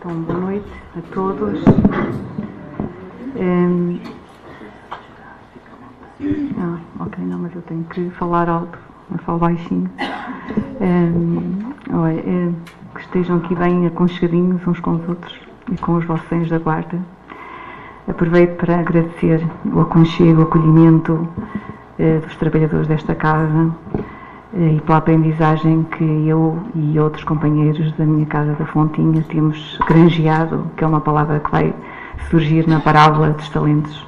Então, boa noite a todos. Ok, não, mas eu tenho que falar alto, eu falo baixinho. Que estejam aqui bem aconchegadinhos uns com os outros e com os vossos anjos da guarda. Aproveito para agradecer o aconchego, o acolhimento dos trabalhadores desta casa e pela aprendizagem que eu e outros companheiros da minha casa da Fontinha temos granjeado, que é uma palavra que vai surgir na parábola dos talentos.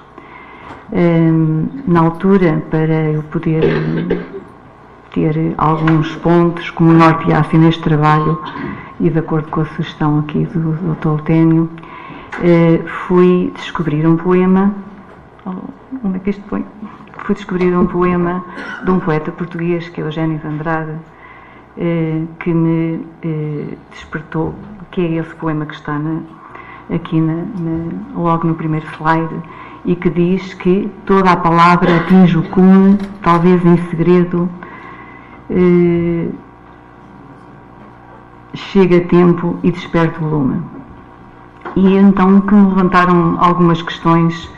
Na altura, para eu poder ter alguns pontos como norteassem neste trabalho e de acordo com a sugestão aqui do Dr. Euténio, fui descobrir um poema. Onde é que isto põe? Fui descobrir um poema de um poeta português, que é Eugênio de Andrade, que me despertou, que é esse poema que está aqui logo no primeiro slide, e que diz que toda a palavra atinge o cume, talvez em segredo, chega a tempo e desperta o lume. E então que me levantaram algumas questões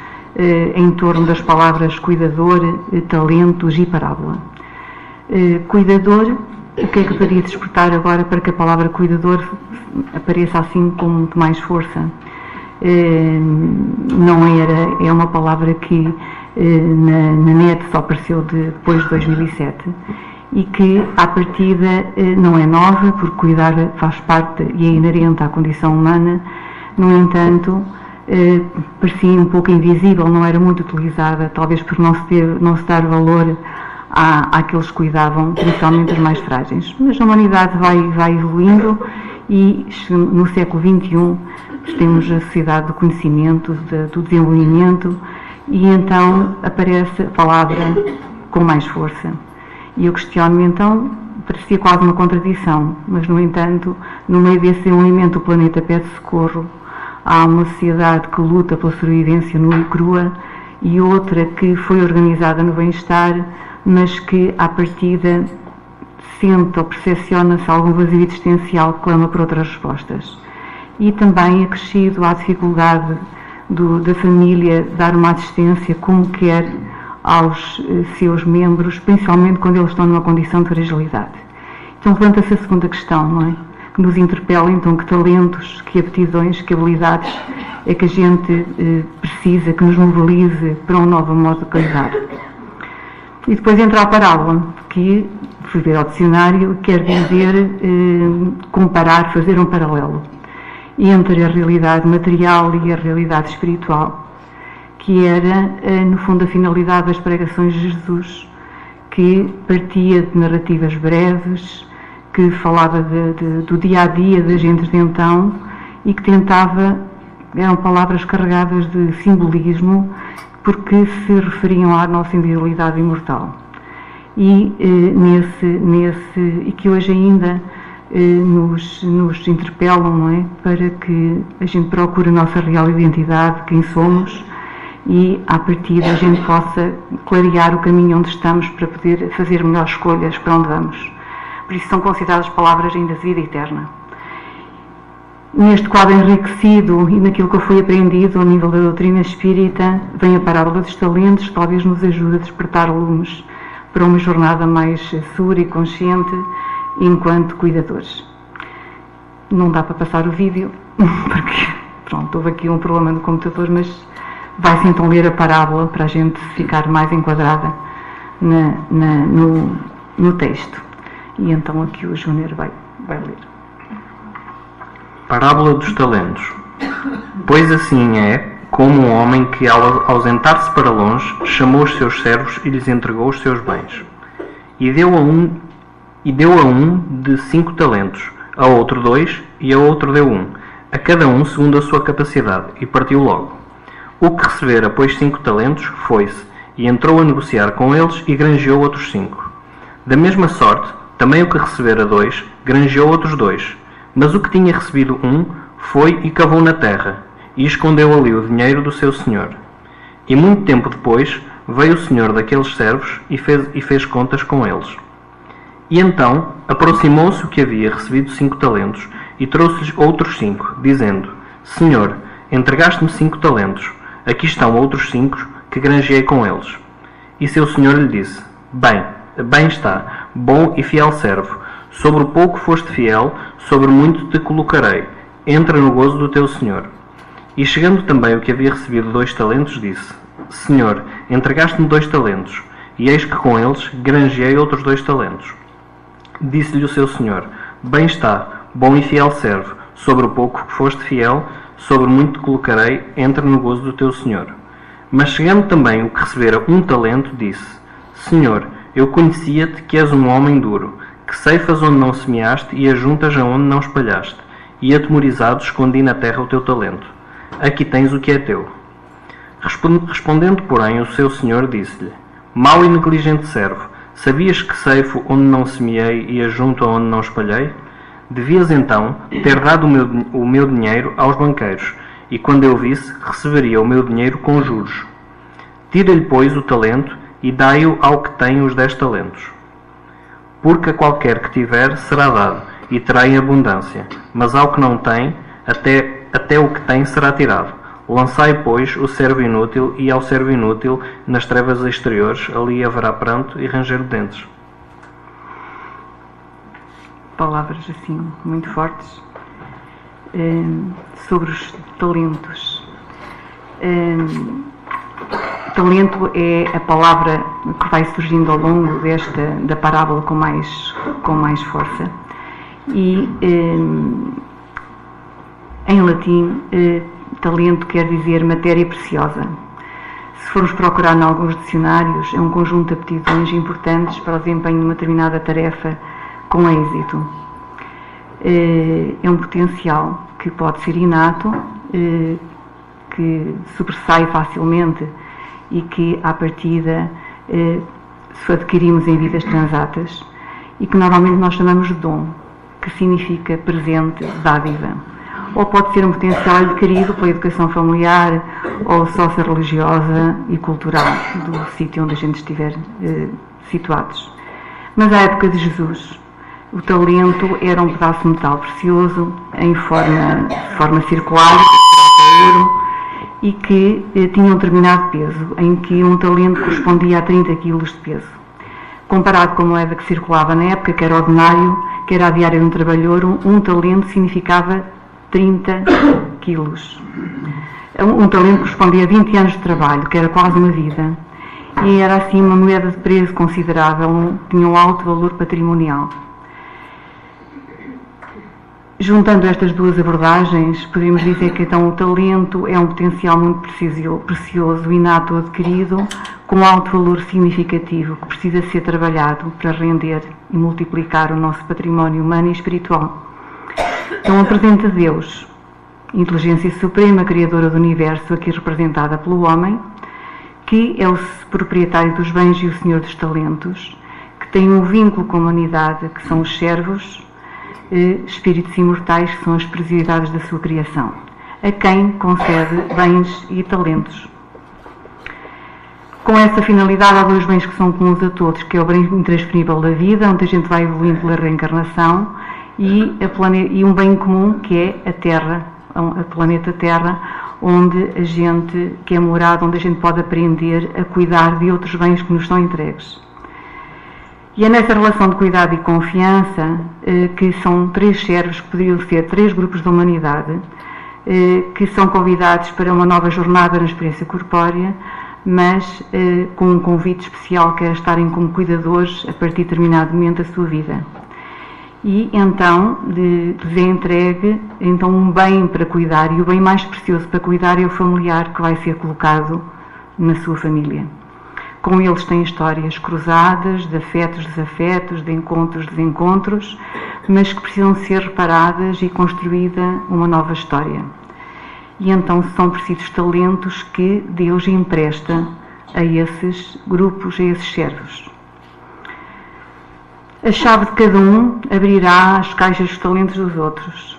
em torno das palavras cuidador, talentos e parábola. Cuidador, o que é que poderia despertar agora para que a palavra cuidador apareça assim com muito mais força? É uma palavra que na net só apareceu depois de 2007 e que à partida não é nova, porque cuidar faz parte e é inerente à condição humana. No entanto, parecia um pouco invisível, não era muito utilizada, talvez por não se dar valor àqueles que cuidavam, principalmente os mais frágeis. Mas a humanidade vai evoluindo e no século XXI temos a sociedade do conhecimento, do desenvolvimento, e então aparece a palavra com mais força. E eu questiono-me então, parecia quase uma contradição, mas no entanto, no meio desse desenvolvimento o planeta pede socorro. Há uma sociedade que luta pela sobrevivência nua e crua e outra que foi organizada no bem-estar, mas que, à partida, sente ou percepciona-se algum vazio existencial que clama por outras respostas. E também acrescido à dificuldade da família dar uma assistência como quer aos seus membros, principalmente quando eles estão numa condição de fragilidade. Então levanta-se a segunda questão, não é? Que nos interpela, então, que talentos, que aptidões, que habilidades é que a gente precisa, que nos mobilize para um novo modo de qualidade. E depois entra a parábola, que, fui ver ao dicionário, quer dizer comparar, fazer um paralelo entre a realidade material e a realidade espiritual, que era, no fundo, a finalidade das pregações de Jesus, que partia de narrativas breves, que falava do dia-a-dia das gentes de então e que eram palavras carregadas de simbolismo porque se referiam à nossa individualidade imortal. E e que hoje ainda nos interpelam, não é? Para que a gente procure a nossa real identidade, quem somos, e à partida a gente possa clarear o caminho onde estamos para poder fazer melhores escolhas para onde vamos. Por isso são consideradas palavras ainda de vida eterna. Neste quadro enriquecido e naquilo que eu fui aprendido a nível da doutrina espírita, vem a parábola dos talentos, que talvez nos ajude a despertar lumes para uma jornada mais segura e consciente enquanto cuidadores. Não dá para passar o vídeo, porque, pronto, houve aqui um problema no computador, mas vai-se então ler a parábola para a gente ficar mais enquadrada no texto. E então aqui o Júnior vai ler. Parábola dos talentos. Pois assim é como um homem que, ao ausentar-se para longe, chamou os seus servos e lhes entregou os seus bens. E deu a um de 5 talentos, a outro 2 e a outro deu 1, a cada um segundo a sua capacidade, e partiu logo. O que recebera, pois, 5 talentos, foi-se, e entrou a negociar com eles e granjeou outros 5. Da mesma sorte, também o que recebera 2, granjeou outros 2, mas o que tinha recebido 1, foi e cavou na terra, e escondeu ali o dinheiro do seu senhor. E muito tempo depois, veio o senhor daqueles servos e fez contas com eles. E então, aproximou-se o que havia recebido 5 talentos, e trouxe-lhes outros 5, dizendo: Senhor, entregaste-me 5 talentos, aqui estão outros 5 que granjeei com eles. E seu senhor lhe disse: Bem está, bom e fiel servo, sobre o pouco foste fiel, sobre muito te colocarei, entra no gozo do teu senhor. E chegando também o que havia recebido 2 talentos, disse: Senhor, entregaste-me 2 talentos, e eis que com eles granjeei outros 2 talentos. Disse-lhe o seu senhor: Bem está, bom e fiel servo, sobre o pouco que foste fiel, sobre muito te colocarei, entra no gozo do teu senhor. Mas chegando também o que recebera 1 talento, disse: Senhor, eu conhecia-te que és um homem duro, que ceifas onde não semeaste e ajuntas aonde não espalhaste, e atemorizado escondi na terra o teu talento. Aqui tens o que é teu. Respondendo, porém, o seu senhor disse-lhe: Mau e negligente servo, sabias que ceifo onde não semeei e ajunto aonde não espalhei? Devias então ter dado o meu dinheiro aos banqueiros, e quando eu visse, receberia o meu dinheiro com juros. Tira-lhe, pois, o talento e dai-o ao que tem os 10 talentos. Porque a qualquer que tiver será dado, e terá em abundância, mas ao que não tem, até o que tem será tirado. Lançai, pois, o servo inútil, e ao servo inútil, nas trevas exteriores, ali haverá pranto e ranger de dentes. Palavras assim muito fortes sobre os talentos. Talento é a palavra que vai surgindo ao longo da parábola com mais força. E em latim, talento quer dizer matéria preciosa. Se formos procurar em alguns dicionários, é um conjunto de aptidões importantes para o desempenho de uma determinada tarefa com êxito. É um potencial que pode ser inato, que sobressai facilmente e que, à partida, se adquirimos em vidas transatas, e que normalmente nós chamamos de dom, que significa presente, dádiva. Ou pode ser um potencial adquirido pela educação familiar ou socio-religiosa e cultural do sítio onde a gente estiver situados. Mas à época de Jesus, o talento era um pedaço de metal precioso, em forma circular, e que tinha um determinado peso, em que um talento correspondia a 30 kg de peso. Comparado com a moeda que circulava na época, que era o denário, que era a diária de um trabalhador, um talento significava 30 quilos. Um talento correspondia a 20 anos de trabalho, que era quase uma vida. E era assim uma moeda de preço considerável, tinha um alto valor patrimonial. Juntando estas duas abordagens, poderíamos dizer que então o talento é um potencial muito precioso, inato ou adquirido, com alto valor significativo, que precisa ser trabalhado para render e multiplicar o nosso património humano e espiritual. Então apresenta Deus, inteligência suprema, criadora do universo, aqui representada pelo homem, que é o proprietário dos bens e o senhor dos talentos, que tem um vínculo com a humanidade, que são os servos, espíritos imortais, que são as preciosidades da sua criação, a quem concede bens e talentos. Com essa finalidade, há 2 bens que são comuns a todos, que é o bem intransferível da vida, onde a gente vai evoluindo pela reencarnação, e um bem comum, que é a Terra, a planeta Terra, onde a gente, que é morada, onde a gente pode aprender a cuidar de outros bens que nos são entregues. E é nessa relação de cuidado e confiança que são 3 servos, que poderiam ser 3 grupos da humanidade, que são convidados para uma nova jornada na experiência corpórea, mas com um convite especial, que é estarem como cuidadores a partir de determinado momento da sua vida. E então lhes é entregue então, um bem para cuidar, e o bem mais precioso para cuidar é o familiar que vai ser colocado na sua família. Com eles têm histórias cruzadas, de afetos, desafetos, de encontros, desencontros, mas que precisam ser reparadas e construída uma nova história. E então são precisos talentos que Deus empresta a esses grupos, a esses servos. A chave de cada um abrirá as caixas dos talentos dos outros.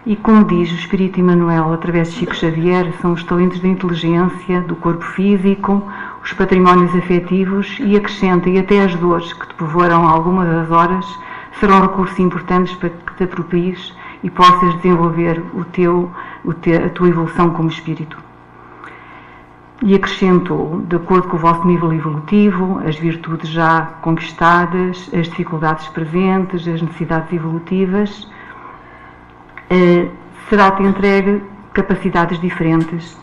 E como diz o Espírito Emmanuel, através de Chico Xavier, são os talentos da inteligência, do corpo físico, os patrimónios afetivos, e acrescenta, e até as dores que te povoarão algumas das horas, serão recursos importantes para que te apropries e possas desenvolver a tua evolução como espírito. E acrescentou, de acordo com o vosso nível evolutivo, as virtudes já conquistadas, as dificuldades presentes, as necessidades evolutivas, será-te entregue capacidades diferentes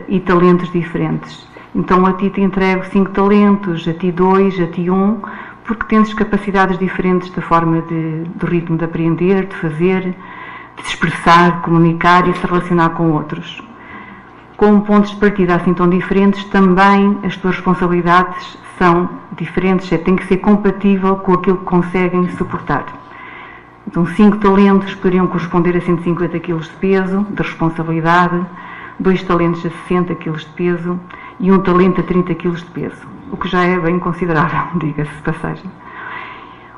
e talentos diferentes. Então a ti te entrego 5 talentos, a ti 2, a ti 1, porque tens capacidades diferentes da forma do ritmo de aprender, de fazer, de se expressar, de comunicar e de se relacionar com outros. Com pontos de partida assim tão diferentes, também as tuas responsabilidades são diferentes, tem que ser compatível com aquilo que conseguem suportar. Então 5 talentos poderiam corresponder a 150 kg de peso, de responsabilidade, 2 talentos a 60 kg de peso e 1 talento a 30 kg de peso, o que já é bem considerável, diga-se de passagem.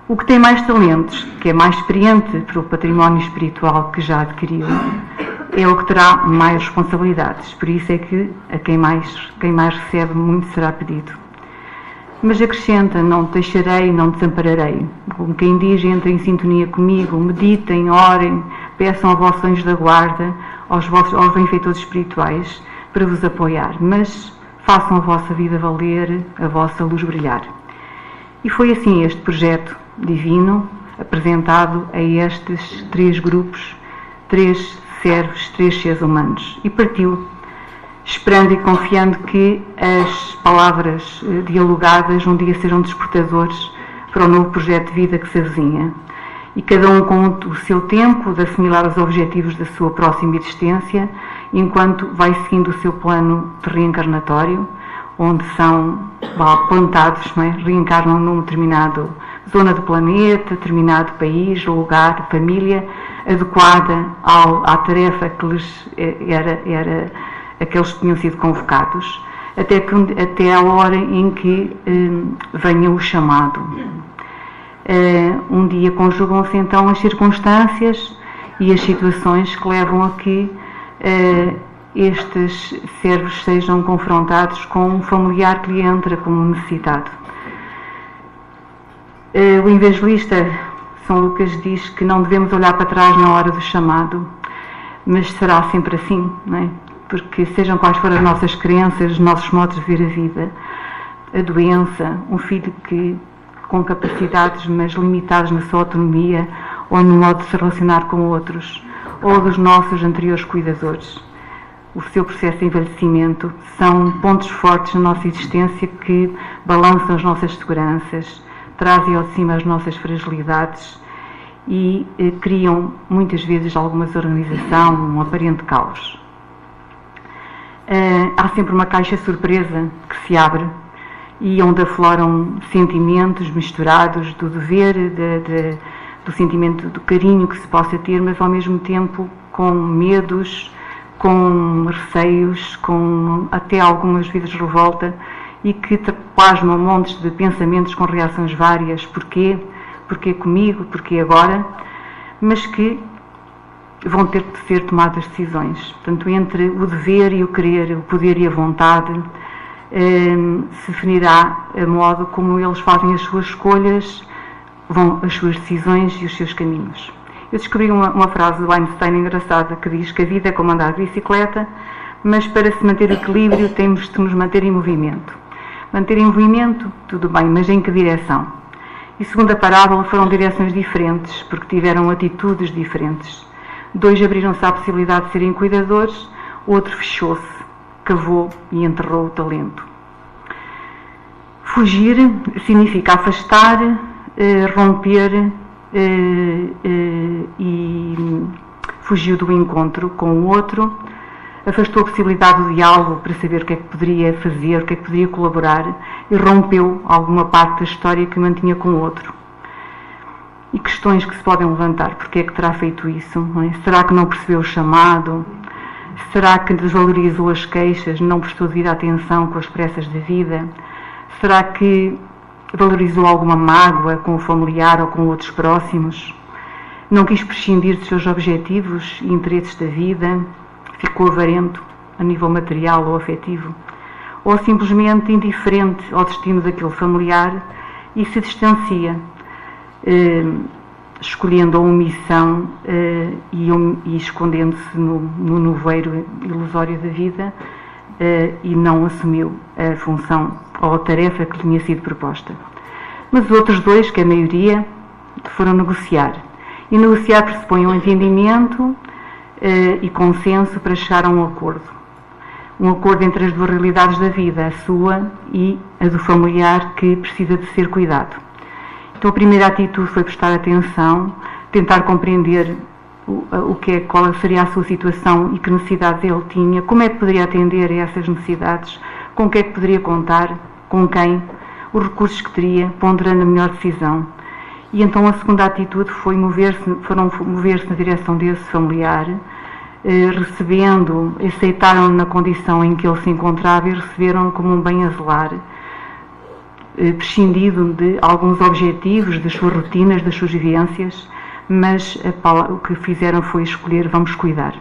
O que tem mais talentos, que é mais experiente pelo património espiritual que já adquiriu, é o que terá mais responsabilidades. Por isso é que a quem mais recebe, muito será pedido. Mas acrescenta, não te deixarei, não te desampararei. Como quem diz, entrem em sintonia comigo, meditem, orem, peçam ao vosso anjo da guarda, aos benfeitores espirituais, para vos apoiar. Mas façam a vossa vida valer, a vossa luz brilhar. E foi assim este projeto divino apresentado a estes 3 grupos, 3 servos, 3 seres humanos. E partiu, esperando e confiando que as palavras dialogadas um dia serão despertadores para o novo projeto de vida que se avizinha. E cada um com o seu tempo de assimilar os objetivos da sua próxima existência, enquanto vai seguindo o seu plano de reencarnatório, onde são plantados, não é? Reencarnam numa determinada zona do planeta, determinado país, lugar, família, adequada à tarefa que lhes era a que eles tinham sido convocados, até a hora em que venha o chamado. Um dia conjugam-se então as circunstâncias e as situações que levam a que estes servos sejam confrontados com um familiar que lhe entra como necessitado. O evangelista São Lucas diz que não devemos olhar para trás na hora do chamado, mas será sempre assim, não é? Porque sejam quais forem as nossas crenças, os nossos modos de ver a vida, a doença, um filho com capacidades mas limitadas na sua autonomia ou no modo de se relacionar com outros, ou dos nossos anteriores cuidadores, o seu processo de envelhecimento, são pontos fortes na nossa existência que balançam as nossas seguranças, trazem ao de cima as nossas fragilidades e criam muitas vezes alguma desorganização, um aparente caos. Há sempre uma caixa surpresa que se abre e onde afloram sentimentos misturados do dever, do sentimento do carinho que se possa ter, mas ao mesmo tempo com medos, com receios, com até algumas vezes revolta, e que plasmam montes de pensamentos com reações várias, porquê comigo, porquê agora, mas que vão ter de ser tomadas decisões. Portanto, entre o dever e o querer, o poder e a vontade, se definirá a modo como eles fazem as suas escolhas, as suas decisões e os seus caminhos. Eu descobri uma frase do Einstein engraçada que diz que a vida é como andar de bicicleta, mas para se manter o equilíbrio temos de nos manter em movimento. Manter em movimento, tudo bem, mas em que direção? E segundo a parábola, foram direções diferentes, porque tiveram atitudes diferentes. 2 abriram-se à possibilidade de serem cuidadores, o outro fechou-se, cavou e enterrou o talento. Fugir significa afastar, romper e fugiu do encontro com o outro, afastou a possibilidade do diálogo para saber o que é que poderia fazer, o que é que poderia colaborar e rompeu alguma parte da história que mantinha com o outro. E questões que se podem levantar, porque é que terá feito isso? Não é? Será que não percebeu o chamado? Será que desvalorizou as queixas, não prestou devida atenção com as pressas da vida? Será que valorizou alguma mágoa com o familiar ou com outros próximos? Não quis prescindir dos seus objetivos e interesses da vida? Ficou avarento a nível material ou afetivo? Ou simplesmente indiferente ao destino daquele familiar e se distancia, escolhendo a omissão e escondendo-se no nevoeiro ilusório da vida, e não assumiu a função ou a tarefa que lhe tinha sido proposta. Mas os outros dois, que é a maioria, foram negociar. E negociar pressupõe um entendimento e consenso para chegar a um acordo. Um acordo entre as duas realidades da vida, a sua e a do familiar que precisa de ser cuidado. Então a primeira atitude foi prestar atenção, tentar compreender qual seria a sua situação e que necessidades ele tinha, como é que poderia atender a essas necessidades, com o que é que poderia contar, com quem, os recursos que teria, ponderando a melhor decisão. E então a segunda atitude foi mover-se na direção desse familiar, aceitaram-no na condição em que ele se encontrava e receberam-no como um bem a zelar, prescindido de alguns objetivos, das suas rotinas, das suas vivências, mas o que fizeram foi escolher: vamos cuidar.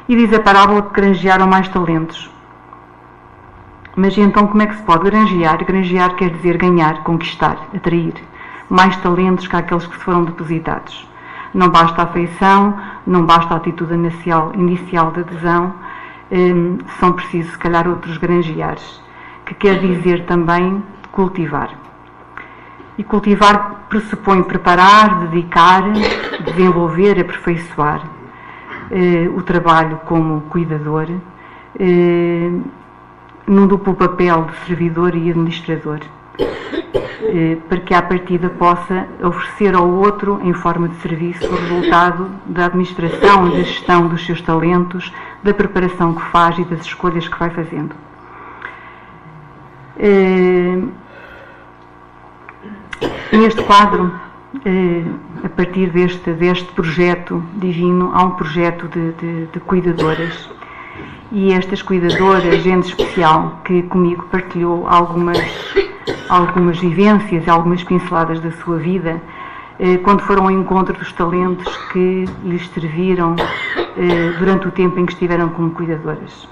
E diz a parábola que granjearam mais talentos. Mas então como é que se pode granjear? Granjear quer dizer ganhar, conquistar, atrair mais talentos que aqueles que se foram depositados. Não basta a afeição, não basta a atitude inicial de adesão, são precisos, se calhar, outros granjeares, que quer dizer também cultivar. E cultivar pressupõe preparar, dedicar, desenvolver, aperfeiçoar o trabalho como cuidador, num duplo papel de servidor e administrador, para que à partida possa oferecer ao outro, em forma de serviço, o resultado da administração e da gestão dos seus talentos, da preparação que faz e das escolhas que vai fazendo. Neste quadro, a partir deste projeto divino, há um projeto de cuidadoras. E estas cuidadoras, gente especial, que comigo partilhou algumas vivências e algumas pinceladas da sua vida, quando foram ao encontro dos talentos que lhes serviram durante o tempo em que estiveram como cuidadoras.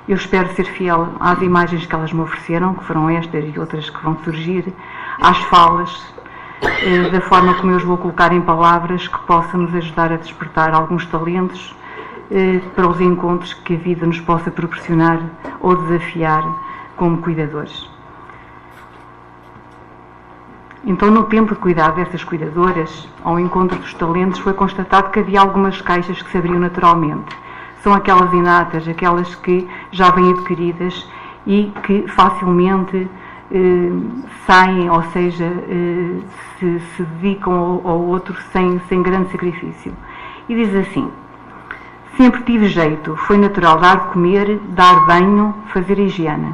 Eu espero ser fiel às imagens que elas me ofereceram, que foram estas e outras que vão surgir, às falas, da forma como eu os vou colocar em palavras que possam nos ajudar a despertar alguns talentos para os encontros que a vida nos possa proporcionar ou desafiar como cuidadores. Então, no tempo de cuidado destas cuidadoras, ao encontro dos talentos, foi constatado que havia algumas caixas que se abriam naturalmente. São aquelas inatas, aquelas que já vêm adquiridas e que facilmente saem, ou seja, se dedicam ao outro sem grande sacrifício. E diz assim: sempre tive jeito, foi natural dar de comer, dar banho, fazer higiene.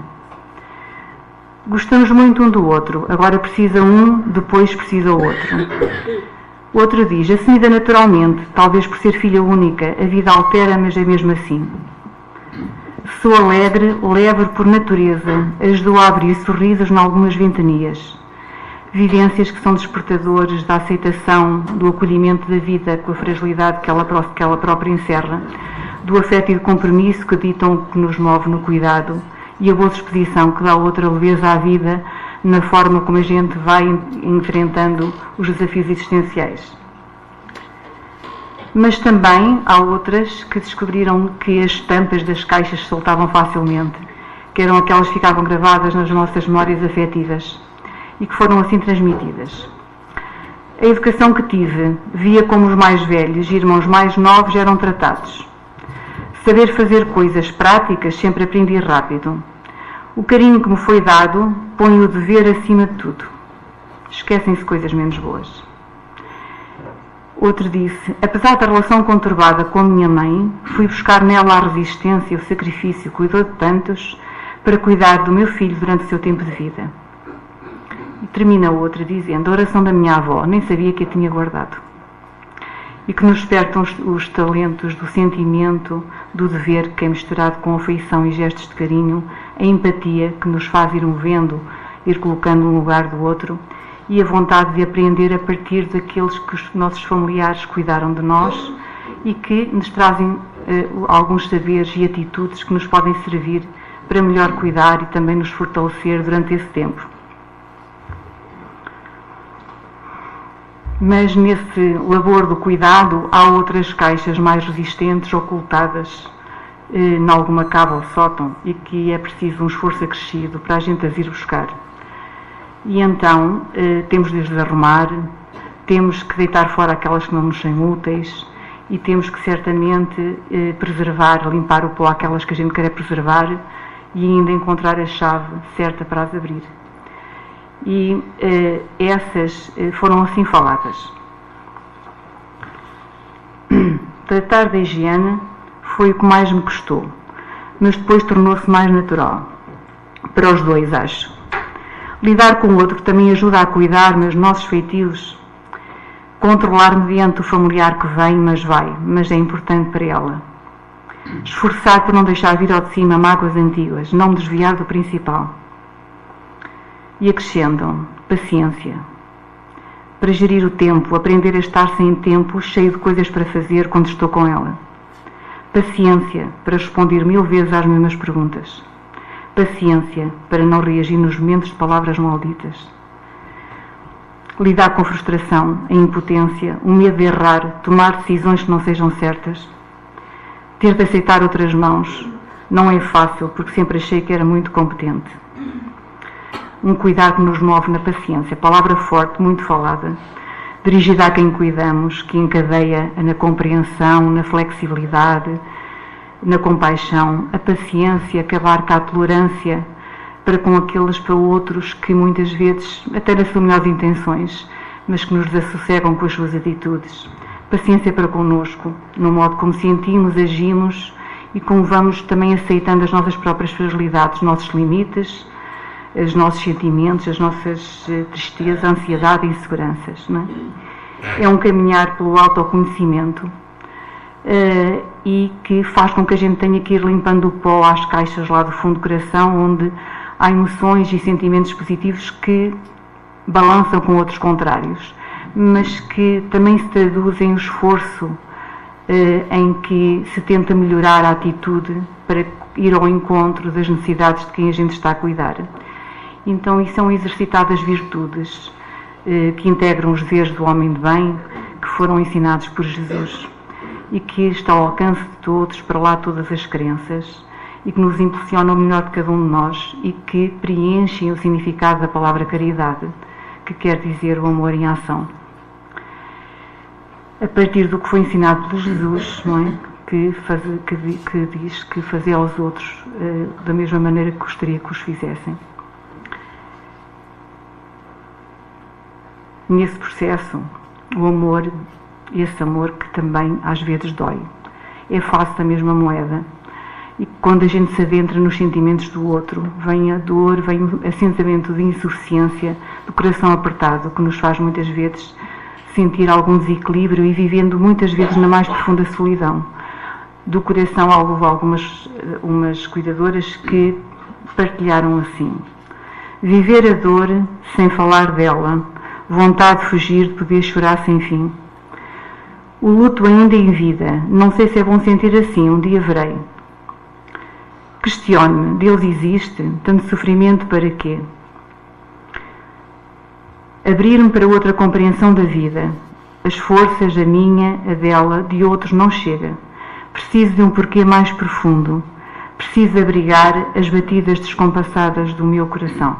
Gostamos muito um do outro, agora precisa um, depois precisa o outro. O outro diz: assumida naturalmente, talvez por ser filha única, a vida altera, mas é mesmo assim. Sou alegre, levo por natureza, ajudou a abrir sorrisos em algumas ventanias. Vivências que são despertadores da aceitação, do acolhimento da vida com a fragilidade que ela própria encerra, do afeto e do compromisso que ditam que nos move no cuidado e a boa disposição que dá outra leveza à vida na forma como a gente vai enfrentando os desafios existenciais. Mas também há outras que descobriram que as estampas das caixas se soltavam facilmente, que eram aquelas que ficavam gravadas nas nossas memórias afetivas e que foram assim transmitidas. A educação que tive via como os mais velhos e irmãos mais novos eram tratados. Saber fazer coisas práticas sempre aprendi rápido. O carinho que me foi dado põe o dever acima de tudo. Esquecem-se coisas menos boas. Outro disse: apesar da relação conturbada com a minha mãe, fui buscar nela a resistência, o sacrifício, cuidou de tantos para cuidar do meu filho durante o seu tempo de vida. E termina outra dizendo: a oração da minha avó, nem sabia que a tinha guardado. E que nos despertam os talentos do sentimento, do dever, que é misturado com afeição e gestos de carinho, a empatia que nos faz ir movendo, ir colocando no lugar do outro, e a vontade de aprender a partir daqueles que os nossos familiares cuidaram de nós e que nos trazem alguns saberes e atitudes que nos podem servir para melhor cuidar e também nos fortalecer durante esse tempo. Mas nesse labor do cuidado há outras caixas mais resistentes ocultadas em alguma cava ou sótão e que é preciso um esforço acrescido para a gente as ir buscar. E então temos de as arrumar, temos que deitar fora aquelas que não nos são úteis e temos que certamente preservar, limpar o pó aquelas que a gente quer preservar e ainda encontrar a chave certa para as abrir. E essas foram assim faladas. Tratar da higiene foi o que mais me custou, mas depois tornou-se mais natural. Para os dois, acho. Lidar com o outro também ajuda a cuidar nos nossos feitios. Controlar mediante o familiar que vem, mas é importante para ela. Esforçar por não deixar vir ao de cima mágoas antigas, não me desviar do principal. E acrescentam, paciência. Para gerir o tempo, aprender a estar sem tempo, cheio de coisas para fazer quando estou com ela. Paciência para responder 1000 vezes às mesmas perguntas. Paciência para não reagir nos momentos de palavras malditas. Lidar com a frustração, a impotência, o medo de errar, tomar decisões que não sejam certas. Ter de aceitar outras mãos não é fácil, porque sempre achei que era muito competente. Um cuidar que nos move na paciência, palavra forte, muito falada, dirigida a quem cuidamos, que encadeia na compreensão, na flexibilidade, na compaixão, a paciência, que abarca a tolerância para com aqueles para outros que muitas vezes, até nas suas melhores intenções, mas que nos desassossegam com as suas atitudes. Paciência para connosco, no modo como sentimos, agimos e como vamos também aceitando as nossas próprias fragilidades, os nossos limites, os nossos sentimentos, as nossas tristezas, ansiedade e inseguranças. Não é? É um caminhar pelo autoconhecimento e que faz com que a gente tenha que ir limpando o pó às caixas lá do fundo do coração, onde há emoções e sentimentos positivos que balançam com outros contrários, mas que também se traduzem em esforço em que se tenta melhorar a atitude para ir ao encontro das necessidades de quem a gente está a cuidar. Então, isso são exercitadas virtudes que integram os deveres do homem de bem, que foram ensinados por Jesus e que está ao alcance de todos, para lá todas as crenças, e que nos impulsionam o melhor de cada um de nós e que preenchem o significado da palavra caridade, que quer dizer o amor em ação. A partir do que foi ensinado por Jesus, não é? Que diz que fazer aos outros da mesma maneira que gostaria que os fizessem. Nesse processo, o amor, esse amor que também às vezes dói, é face da mesma moeda. E quando a gente se adentra nos sentimentos do outro, vem a dor, vem o sentimento de insuficiência, do coração apertado, que nos faz muitas vezes sentir algum desequilíbrio e vivendo muitas vezes na mais profunda solidão. Do coração, houve umas cuidadoras que partilharam assim: viver a dor sem falar dela, vontade de fugir, de poder chorar sem fim. O luto ainda em vida, não sei se é bom sentir assim, um dia verei. Questione-me, Deus existe? Tanto sofrimento para quê? Abrir-me para outra compreensão da vida. As forças, a minha, a dela, de outros não chega. Preciso de um porquê mais profundo. Preciso abrigar as batidas descompassadas do meu coração.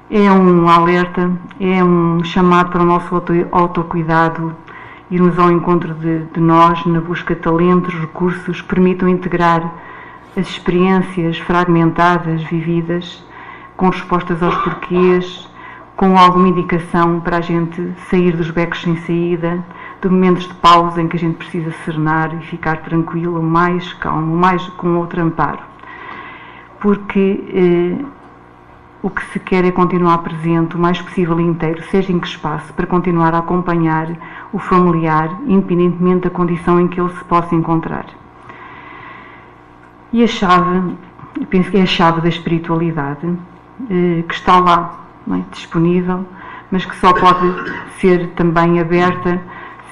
É um alerta, é um chamado para o nosso autocuidado, irmos ao encontro de nós, na busca de talentos, recursos que permitam integrar as experiências fragmentadas, vividas, com respostas aos porquês, com alguma indicação para a gente sair dos becos sem saída, de momentos de pausa em que a gente precisa serenar e ficar tranquilo, mais calmo, mais com outro amparo. Porque o que se quer é continuar presente o mais possível inteiro, seja em que espaço, para continuar a acompanhar o familiar, independentemente da condição em que ele se possa encontrar. E a chave, eu penso que é a chave da espiritualidade, que está lá, não é? Disponível, mas que só pode ser também aberta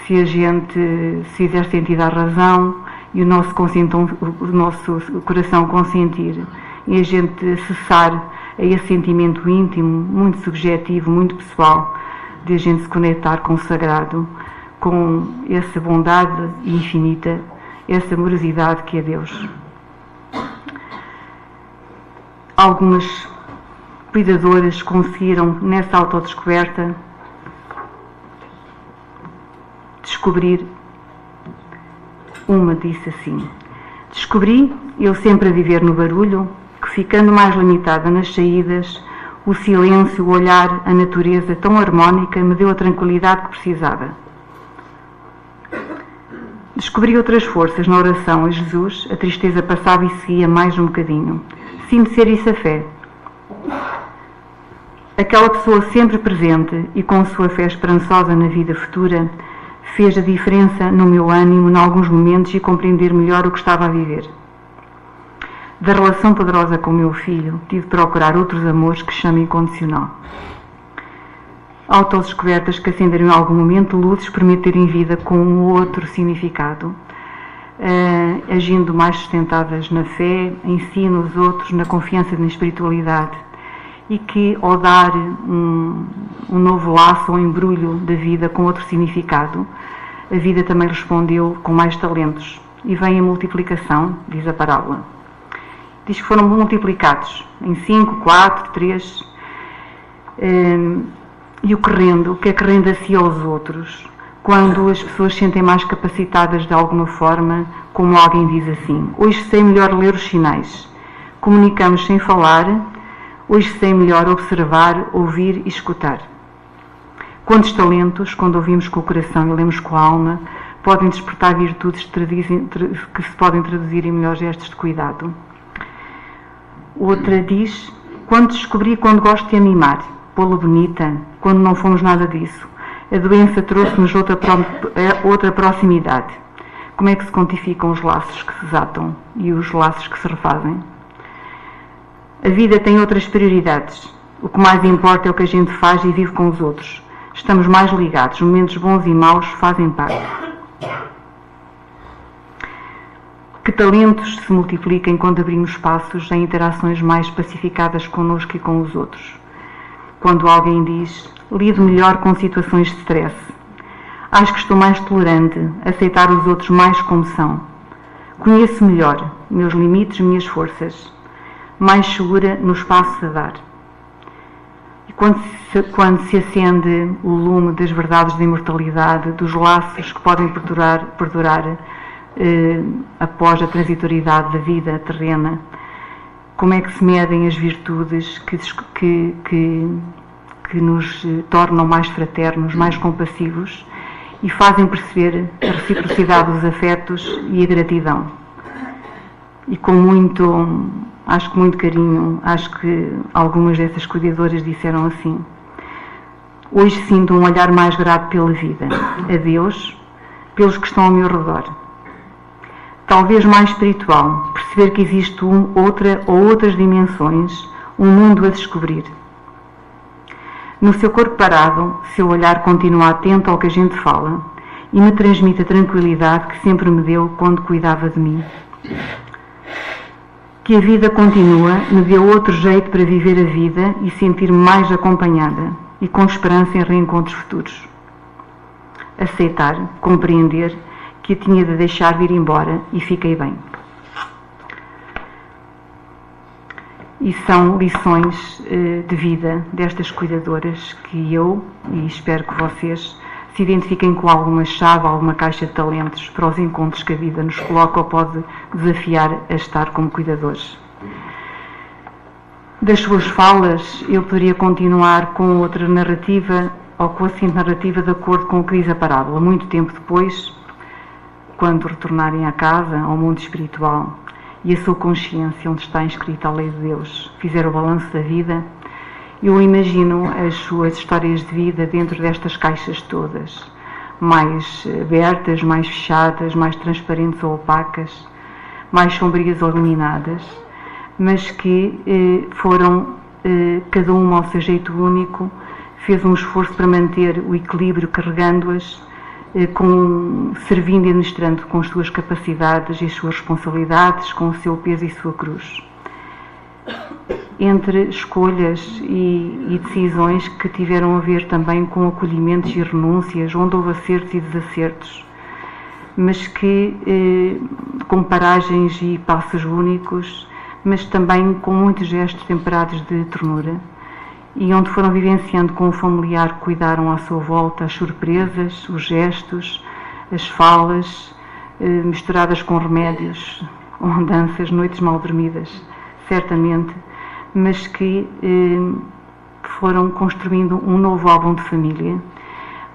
se a gente se fizer sentido à razão e o nosso coração consentir, e a gente acessar a esse sentimento íntimo, muito subjetivo, muito pessoal, de a gente se conectar com o sagrado, com essa bondade infinita, essa amorosidade que é Deus. Algumas cuidadoras conseguiram, nessa autodescoberta, descobrir. Uma disse assim: descobri, eu sempre a viver no barulho, que ficando mais limitada nas saídas, o silêncio, o olhar, a natureza tão harmónica me deu a tranquilidade que precisava. Descobri outras forças na oração a Jesus, a tristeza passava e seguia mais um bocadinho. Sinto ser isso a fé. Aquela pessoa sempre presente e com sua fé esperançosa na vida futura fez a diferença no meu ânimo em alguns momentos e compreender melhor o que estava a viver. Da relação poderosa com o meu filho, tive de procurar outros amores que chamo incondicional. Autodescobertas que acenderam em algum momento luzes para me terem vida com um outro significado, agindo mais sustentadas na fé, ensino os outros na confiança na espiritualidade, e que, ao dar um novo laço ou embrulho da vida com outro significado, a vida também respondeu com mais talentos. E vem a multiplicação, diz a parábola. Diz que foram multiplicados em 5, 4, 3. E o que é que rende a si aos outros? Quando as pessoas se sentem mais capacitadas de alguma forma, como alguém diz assim: hoje sei melhor ler os sinais. Comunicamos sem falar. Hoje sei melhor observar, ouvir e escutar. Quantos talentos, quando ouvimos com o coração e lemos com a alma, podem despertar virtudes que se podem traduzir em melhores gestos de cuidado. Outra diz: quando descobri quando gosto de animar, pô-la bonita, quando não fomos nada disso. A doença trouxe-nos outra proximidade. Como é que se quantificam os laços que se desatam e os laços que se refazem? A vida tem outras prioridades. O que mais importa é o que a gente faz e vive com os outros. Estamos mais ligados. Momentos bons e maus fazem parte. Que talentos se multipliquem quando abrimos espaços em interações mais pacificadas connosco e com os outros. Quando alguém diz: lido melhor com situações de stress. Acho que estou mais tolerante, aceitar os outros mais como são. Conheço melhor meus limites, minhas forças. Mais segura no espaço a dar. E quando se acende o lume das verdades da imortalidade, dos laços que podem perdurar após a transitoriedade da vida terrena, como é que se medem as virtudes que nos tornam mais fraternos, mais compassivos e fazem perceber a reciprocidade dos afetos e a gratidão. E com acho que muito carinho, acho que algumas dessas cuidadoras disseram assim: hoje sinto um olhar mais grato pela vida, a Deus, pelos que estão ao meu redor. Talvez mais espiritual, perceber que existe outras dimensões, um mundo a descobrir. No seu corpo parado, seu olhar continua atento ao que a gente fala e me transmite a tranquilidade que sempre me deu quando cuidava de mim. Que a vida continua, me deu outro jeito para viver a vida e sentir-me mais acompanhada e com esperança em reencontros futuros. Aceitar, compreender que a tinha de deixar vir embora e fiquei bem. E são lições de vida destas cuidadoras que eu, e espero que vocês, se identifiquem com alguma chave, alguma caixa de talentos para os encontros que a vida nos coloca ou pode desafiar a estar como cuidadores. Das suas falas, eu poderia continuar com outra narrativa, ou com a seguinte narrativa de acordo com o que diz a parábola. Muito tempo depois, quando retornarem à casa, ao mundo espiritual, e a sua consciência, onde está inscrita a lei de Deus, fizer o balanço da vida, eu imagino as suas histórias de vida dentro destas caixas todas, mais abertas, mais fechadas, mais transparentes ou opacas, mais sombrias ou iluminadas, mas que foram, cada uma ao seu jeito único, fez um esforço para manter o equilíbrio, carregando-as, servindo e administrando com as suas capacidades e as suas responsabilidades, com o seu peso e sua cruz. entre escolhas e decisões que tiveram a ver também com acolhimentos e renúncias, onde houve acertos e desacertos, mas que com paragens e passos únicos, mas também com muitos gestos temperados de ternura, e onde foram vivenciando com o familiar que cuidaram à sua volta as surpresas, os gestos, as falas, misturadas com remédios, andanças, noites mal dormidas, certamente, mas que foram construindo um novo álbum de família,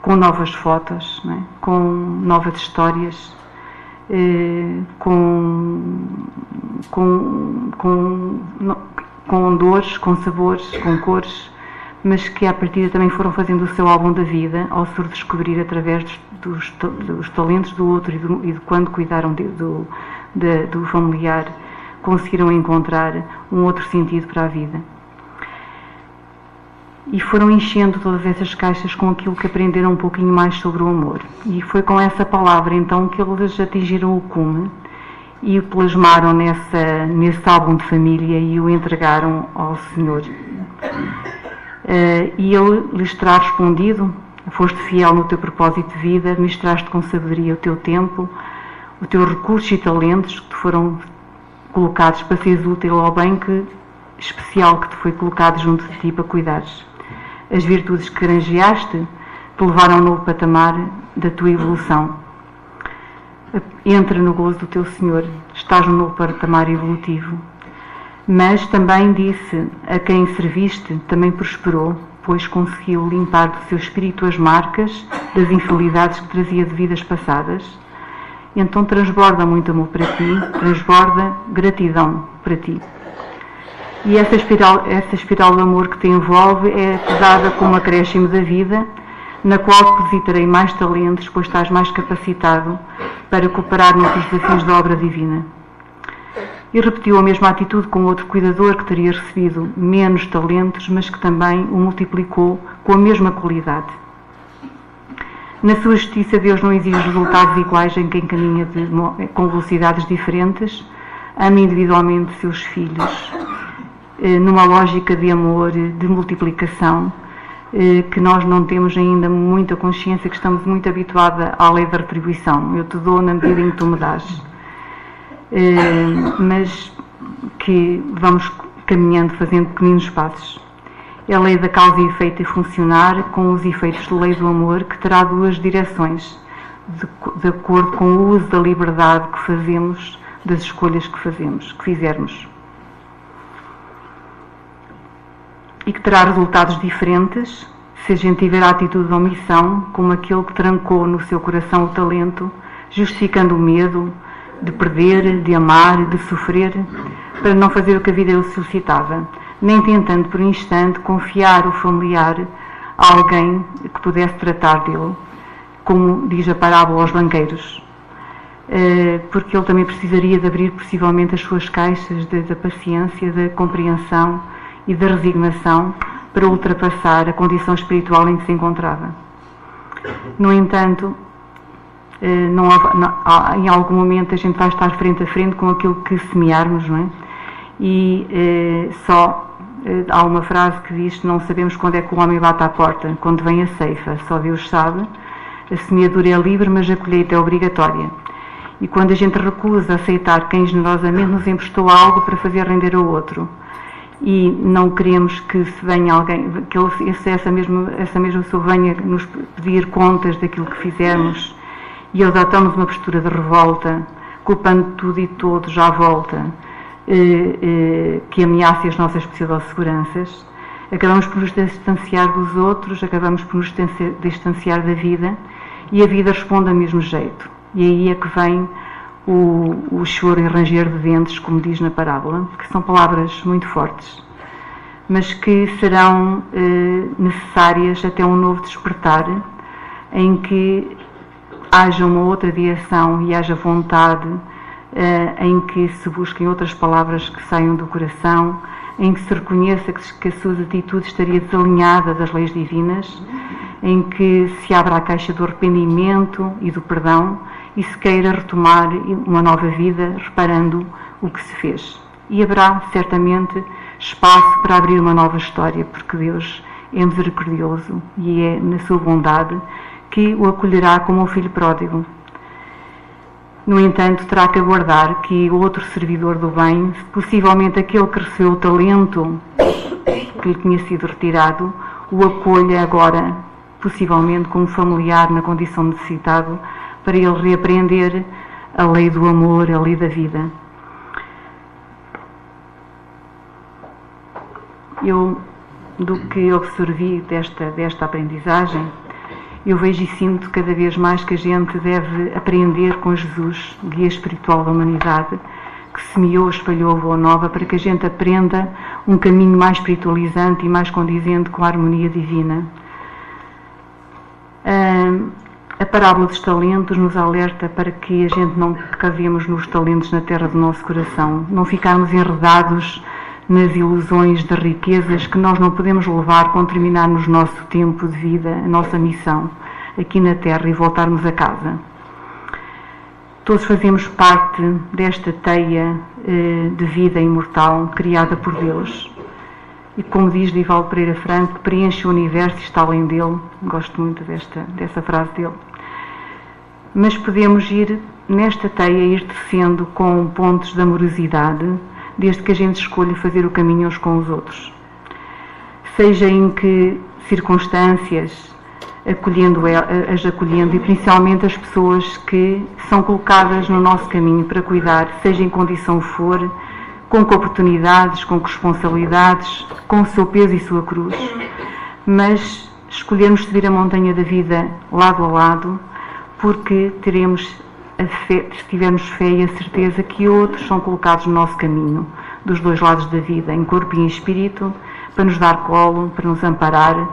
com novas fotos, não é? Com novas histórias, com dores, com sabores, com cores, mas que à partida também foram fazendo o seu álbum da vida ao se redescobrir através dos talentos do outro e de quando cuidaram do familiar, conseguiram encontrar um outro sentido para a vida. E foram enchendo todas essas caixas com aquilo que aprenderam um pouquinho mais sobre o amor. E foi com essa palavra então que eles atingiram o cume e o plasmaram nesse álbum de família e o entregaram ao Senhor. E Ele lhes terá respondido: foste fiel no teu propósito de vida, administraste com sabedoria o teu tempo, os teus recursos e talentos que te foram colocados para seres útil ao bem especial que te foi colocado junto de ti para cuidares. As virtudes que granjeaste te levaram a um novo patamar da tua evolução. Entra no gozo do teu Senhor, estás num novo patamar evolutivo. Mas também disse: a quem serviste também prosperou, pois conseguiu limpar do seu espírito as marcas das infidelidades que trazia de vidas passadas. Então transborda muito amor para ti, transborda gratidão para ti. E essa espiral de amor que te envolve é pesada como um acréscimo da vida, na qual depositarei mais talentos, pois estás mais capacitado para cooperar noutros desafios da obra divina. E repetiu a mesma atitude com outro cuidador que teria recebido menos talentos, mas que também o multiplicou com a mesma qualidade. Na sua justiça, Deus não exige resultados iguais em quem caminha com velocidades diferentes, ama individualmente seus filhos, numa lógica de amor, de multiplicação, que nós não temos ainda muita consciência, que estamos muito habituados à lei da retribuição. Eu te dou na medida em que tu me dás. Mas que vamos caminhando, fazendo pequeninos passos. É a lei da causa e efeito a funcionar com os efeitos da lei do amor, que terá duas direções, de acordo com o uso da liberdade que fazemos, das escolhas que fizermos. E que terá resultados diferentes se a gente tiver a atitude de omissão, como aquele que trancou no seu coração o talento, justificando o medo de perder, de amar, de sofrer, para não fazer o que a vida lhe suscitava, nem tentando por um instante confiar o familiar a alguém que pudesse tratar dele, como diz a parábola aos banqueiros, porque ele também precisaria de abrir possivelmente as suas caixas da paciência, da compreensão e da resignação para ultrapassar a condição espiritual em que se encontrava. No entanto, em algum momento a gente vai estar frente a frente com aquilo que semearmos, não é? E há uma frase que diz: não sabemos quando é que o homem bate à porta, quando vem a ceifa, só Deus sabe. A semeadura é livre, mas a colheita é obrigatória. E quando a gente recusa aceitar quem generosamente nos emprestou algo para fazer render ao outro, e não queremos que se venha alguém, que essa mesma pessoa venha nos pedir contas daquilo que fizermos, e adotamos uma postura de revolta, culpando tudo e todos à volta, que ameace as nossas pseudo-seguranças, acabamos por nos distanciar dos outros, acabamos por nos distanciar da vida, e a vida responde do mesmo jeito. E aí é que vem o choro e ranger de dentes, como diz na parábola, que são palavras muito fortes, mas que serão necessárias até um novo despertar, em que haja uma outra direção e haja vontade, em que se busquem outras palavras que saiam do coração, em que se reconheça que as suas atitudes estariam desalinhadas das leis divinas, em que se abra a caixa do arrependimento e do perdão e se queira retomar uma nova vida reparando o que se fez. E haverá certamente espaço para abrir uma nova história, porque Deus é misericordioso e é na sua bondade que o acolherá como um filho pródigo. No entanto, terá que aguardar que o outro servidor do bem, possivelmente aquele que recebeu o talento que lhe tinha sido retirado, o acolha agora, possivelmente como familiar na condição de necessitado, para ele reaprender a lei do amor, a lei da vida. Eu, do que absorvi desta aprendizagem, eu vejo e sinto cada vez mais que a gente deve aprender com Jesus, guia espiritual da humanidade, que semeou, espalhou a boa nova, para que a gente aprenda um caminho mais espiritualizante e mais condizente com a harmonia divina. A parábola dos talentos nos alerta para que a gente não cavemos nos talentos na terra do nosso coração, não ficarmos enredados nas ilusões das riquezas que nós não podemos levar quando terminarmos o nosso tempo de vida, a nossa missão aqui na Terra e voltarmos a casa. Todos fazemos parte desta teia de vida imortal criada por Deus. E como diz Divaldo Pereira Franco, preenche o universo e está além dele. Gosto muito dessa frase dele. Mas podemos ir nesta teia, ir tecendo com pontos de amorosidade, desde que a gente escolha fazer o caminho uns com os outros. Seja em que circunstâncias, as acolhendo e principalmente as pessoas que são colocadas no nosso caminho para cuidar, seja em condição for, com oportunidades, com responsabilidades, com o seu peso e sua cruz, mas escolhermos subir a montanha da vida lado a lado, porque teremos se tivermos fé e a certeza que outros são colocados no nosso caminho, dos dois lados da vida, em corpo e em espírito, para nos dar colo, para nos amparar,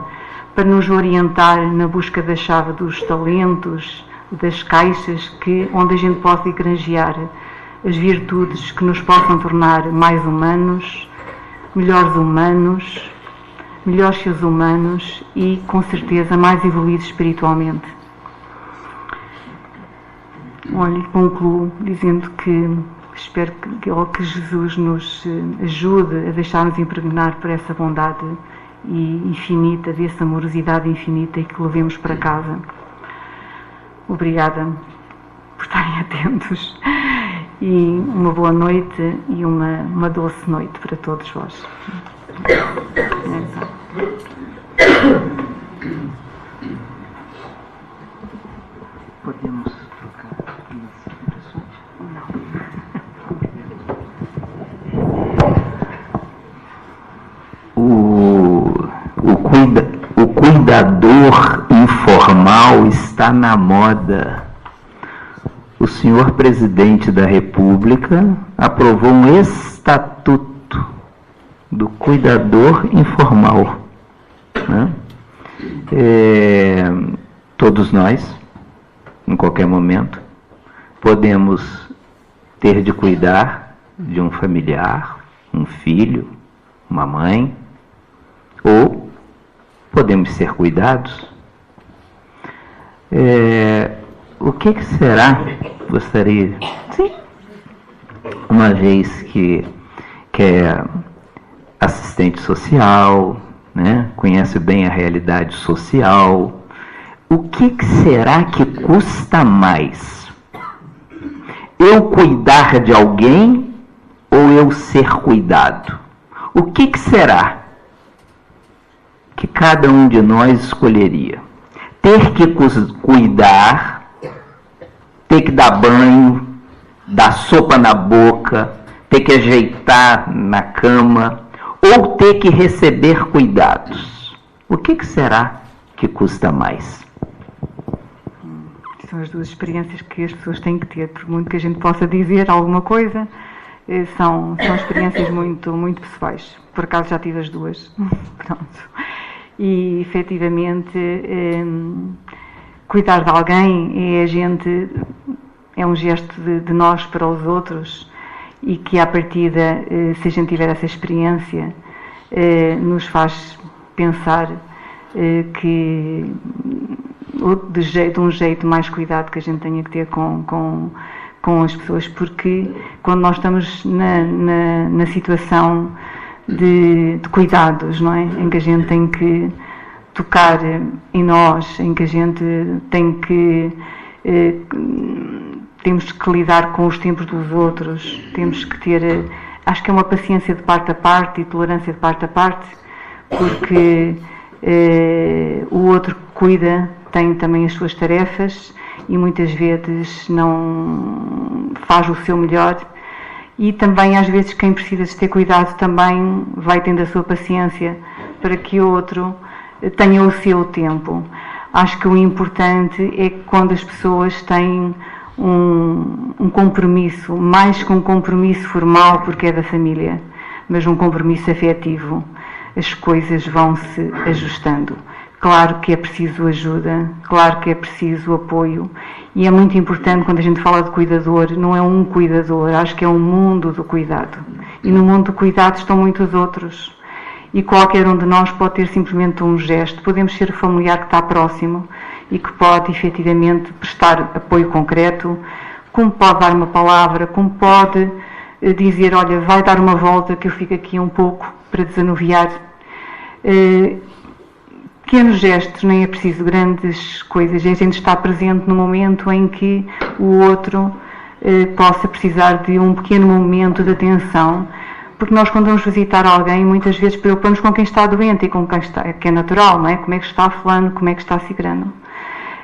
para nos orientar na busca da chave dos talentos, das caixas, onde a gente possa ir granjear as virtudes que nos possam tornar mais humanos, melhores seres humanos e, com certeza, mais evoluídos espiritualmente. Olha, concluo dizendo que espero que Jesus nos ajude a deixar-nos impregnar por essa bondade infinita, dessa amorosidade infinita e que levemos para casa. Obrigada por estarem atentos e uma boa noite e uma doce noite para todos vós. Podemos trocar as impressões? O cuidador informal está na moda. O senhor presidente da República aprovou um estatuto do cuidador informal, né? Todos nós, em qualquer momento, podemos ter de cuidar de um familiar, um filho, uma mãe, ou podemos ser cuidados. O que será? Gostaria, sim, uma vez que é assistente social, né, conhece bem a realidade social, o que será que custa mais? Eu cuidar de alguém ou eu ser cuidado? O que será que cada um de nós escolheria? Ter que cuidar, ter que dar banho, dar sopa na boca, ter que ajeitar na cama, ou ter que receber cuidados? O que será que custa mais? São as duas experiências que as pessoas têm que ter, por muito que a gente possa dizer alguma coisa, são experiências muito, muito pessoais. Por acaso já tive as duas. Pronto. E, efetivamente, cuidar de alguém é um gesto de nós para os outros, e que, à partida, se a gente tiver essa experiência, nos faz pensar que de um jeito mais cuidado que a gente tenha que ter com as pessoas, porque quando nós estamos na situação de cuidados, não é? Em que a gente tem que tocar em nós, em que a gente tem que temos que lidar com os tempos dos outros, temos que ter, acho que é uma paciência de parte a parte e tolerância de parte a parte, porque o outro que cuida tem também as suas tarefas e muitas vezes não faz o seu melhor, e também às vezes quem precisa de ter cuidado também vai tendo a sua paciência para que o outro tenha o seu tempo. Acho que o importante é que quando as pessoas têm um compromisso, mais que um compromisso formal porque é da família, mas um compromisso afetivo, as coisas vão se ajustando. Claro que é preciso ajuda, claro que é preciso apoio, e é muito importante quando a gente fala de cuidador, não é um cuidador, acho que é um mundo do cuidado, e no mundo do cuidado estão muitos outros, e qualquer um de nós pode ter simplesmente um gesto. Podemos ser o familiar que está próximo e que pode efetivamente prestar apoio concreto, como pode dar uma palavra, como pode dizer, olha, vai dar uma volta que eu fico aqui um pouco para desanuviar. Pequenos gestos, nem é preciso grandes coisas, é a gente estar presente no momento em que o outro possa precisar de um pequeno momento de atenção, porque nós quando vamos visitar alguém, muitas vezes preocupamos com quem está doente e com quem está, que é natural, não é? Como é que está fulano, como é que está cicrano.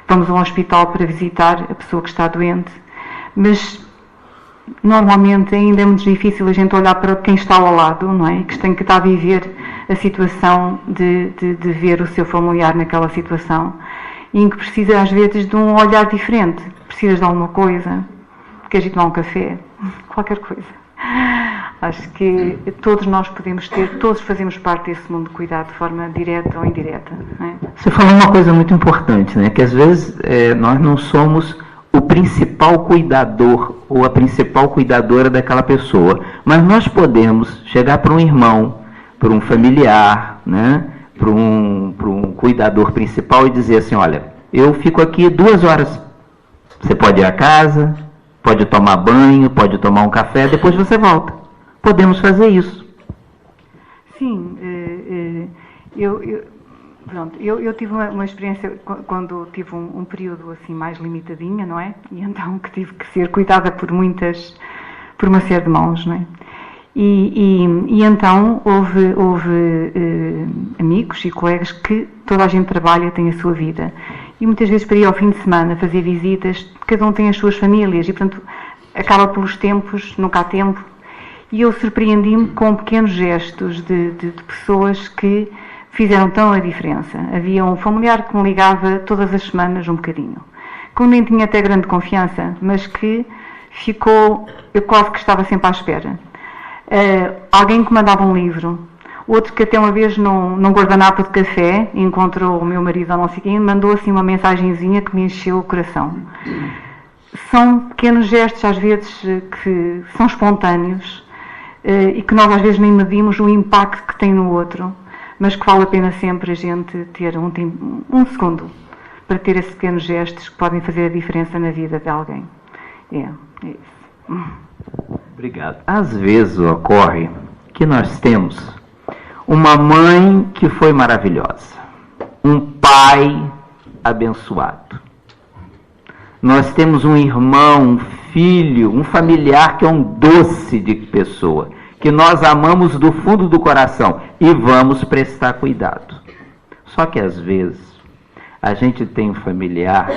Vamos a um hospital para visitar a pessoa que está doente, mas normalmente ainda é muito difícil a gente olhar para quem está ao lado, não é? Que tem que estar a viver a situação de ver o seu familiar naquela situação, e em que precisa às vezes de um olhar diferente. Precisas de alguma coisa, queres ir tomar um café, qualquer coisa. Acho que todos nós podemos ter, todos fazemos parte desse mundo de cuidado de forma direta ou indireta. Não é? Você falou uma coisa muito importante, né? Que às vezes nós não somos o principal cuidador ou a principal cuidadora daquela pessoa, mas nós podemos chegar para um irmão, para um familiar, né? para um cuidador principal e dizer assim, olha, eu fico aqui 2 horas, você pode ir à casa, pode tomar banho, pode tomar um café, depois você volta. Podemos fazer isso. Sim, eu tive uma experiência quando tive um período assim mais limitadinha, não é? E então que tive que ser cuidada por uma série de mãos, não é? E então houve amigos e colegas que toda a gente trabalha, tem a sua vida. E muitas vezes para ir ao fim de semana fazer visitas, cada um tem as suas famílias e, portanto, acaba pelos tempos, nunca há tempo. E eu surpreendi-me com pequenos gestos de pessoas que fizeram tão a diferença. Havia um familiar que me ligava todas as semanas um bocadinho, que nem tinha até grande confiança, mas que ficou, eu quase que estava sempre à espera. Alguém que mandava um livro, outro que até uma vez num guardanapo de café encontrou o meu marido ou não sei quem, mandou assim uma mensagenzinha que me encheu o coração. São pequenos gestos às vezes que são espontâneos e que nós às vezes nem medimos o impacto que tem no outro, mas que vale a pena sempre a gente ter um segundo para ter esses pequenos gestos que podem fazer a diferença na vida de alguém. É isso. Obrigado. Às vezes ocorre que nós temos uma mãe que foi maravilhosa, um pai abençoado. Nós temos um irmão, um filho, um familiar que é um doce de pessoa, que nós amamos do fundo do coração e vamos prestar cuidado. Só que às vezes a gente tem um familiar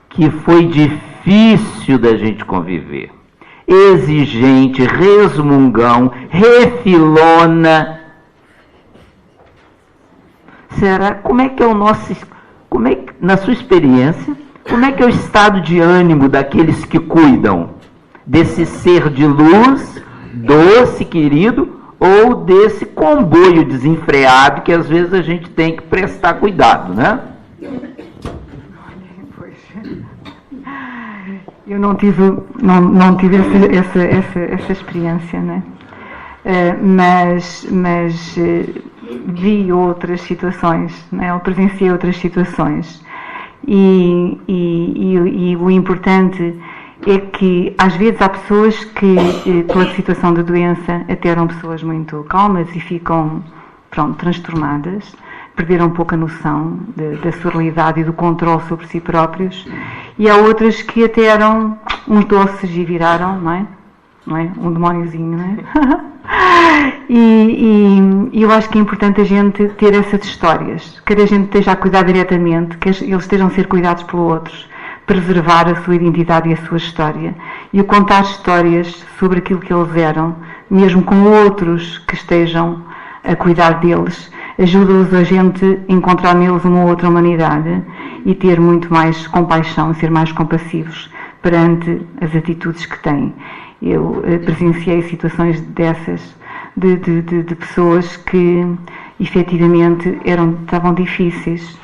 que foi difícil da gente conviver. Exigente, resmungão, refilona. Será? Como é que é o nosso... na sua experiência, como é que é o estado de ânimo daqueles que cuidam desse ser de luz, doce, querido, ou desse comboio desenfreado que às vezes a gente tem que prestar cuidado, né? Eu não tive essa experiência, né? Mas vi outras situações, né? Eu presenciei outras situações e o importante é que às vezes há pessoas que, pela situação da doença, até eram pessoas muito calmas e ficam, transtornadas, perderam um pouco a noção da sua realidade e do controle sobre si próprios, e há outras que até eram uns doces e viraram, não é? Um demóniozinho, não é? e eu acho que é importante a gente ter essas histórias, que a gente esteja a cuidar diretamente, que eles estejam a ser cuidados pelos outros, preservar a sua identidade e a sua história, e o contar histórias sobre aquilo que eles eram, mesmo com outros que estejam a cuidar deles, ajuda-os a gente a encontrar neles uma outra humanidade e ter muito mais compaixão, ser mais compassivos perante as atitudes que têm. Eu presenciei situações dessas, de pessoas que efetivamente estavam difíceis,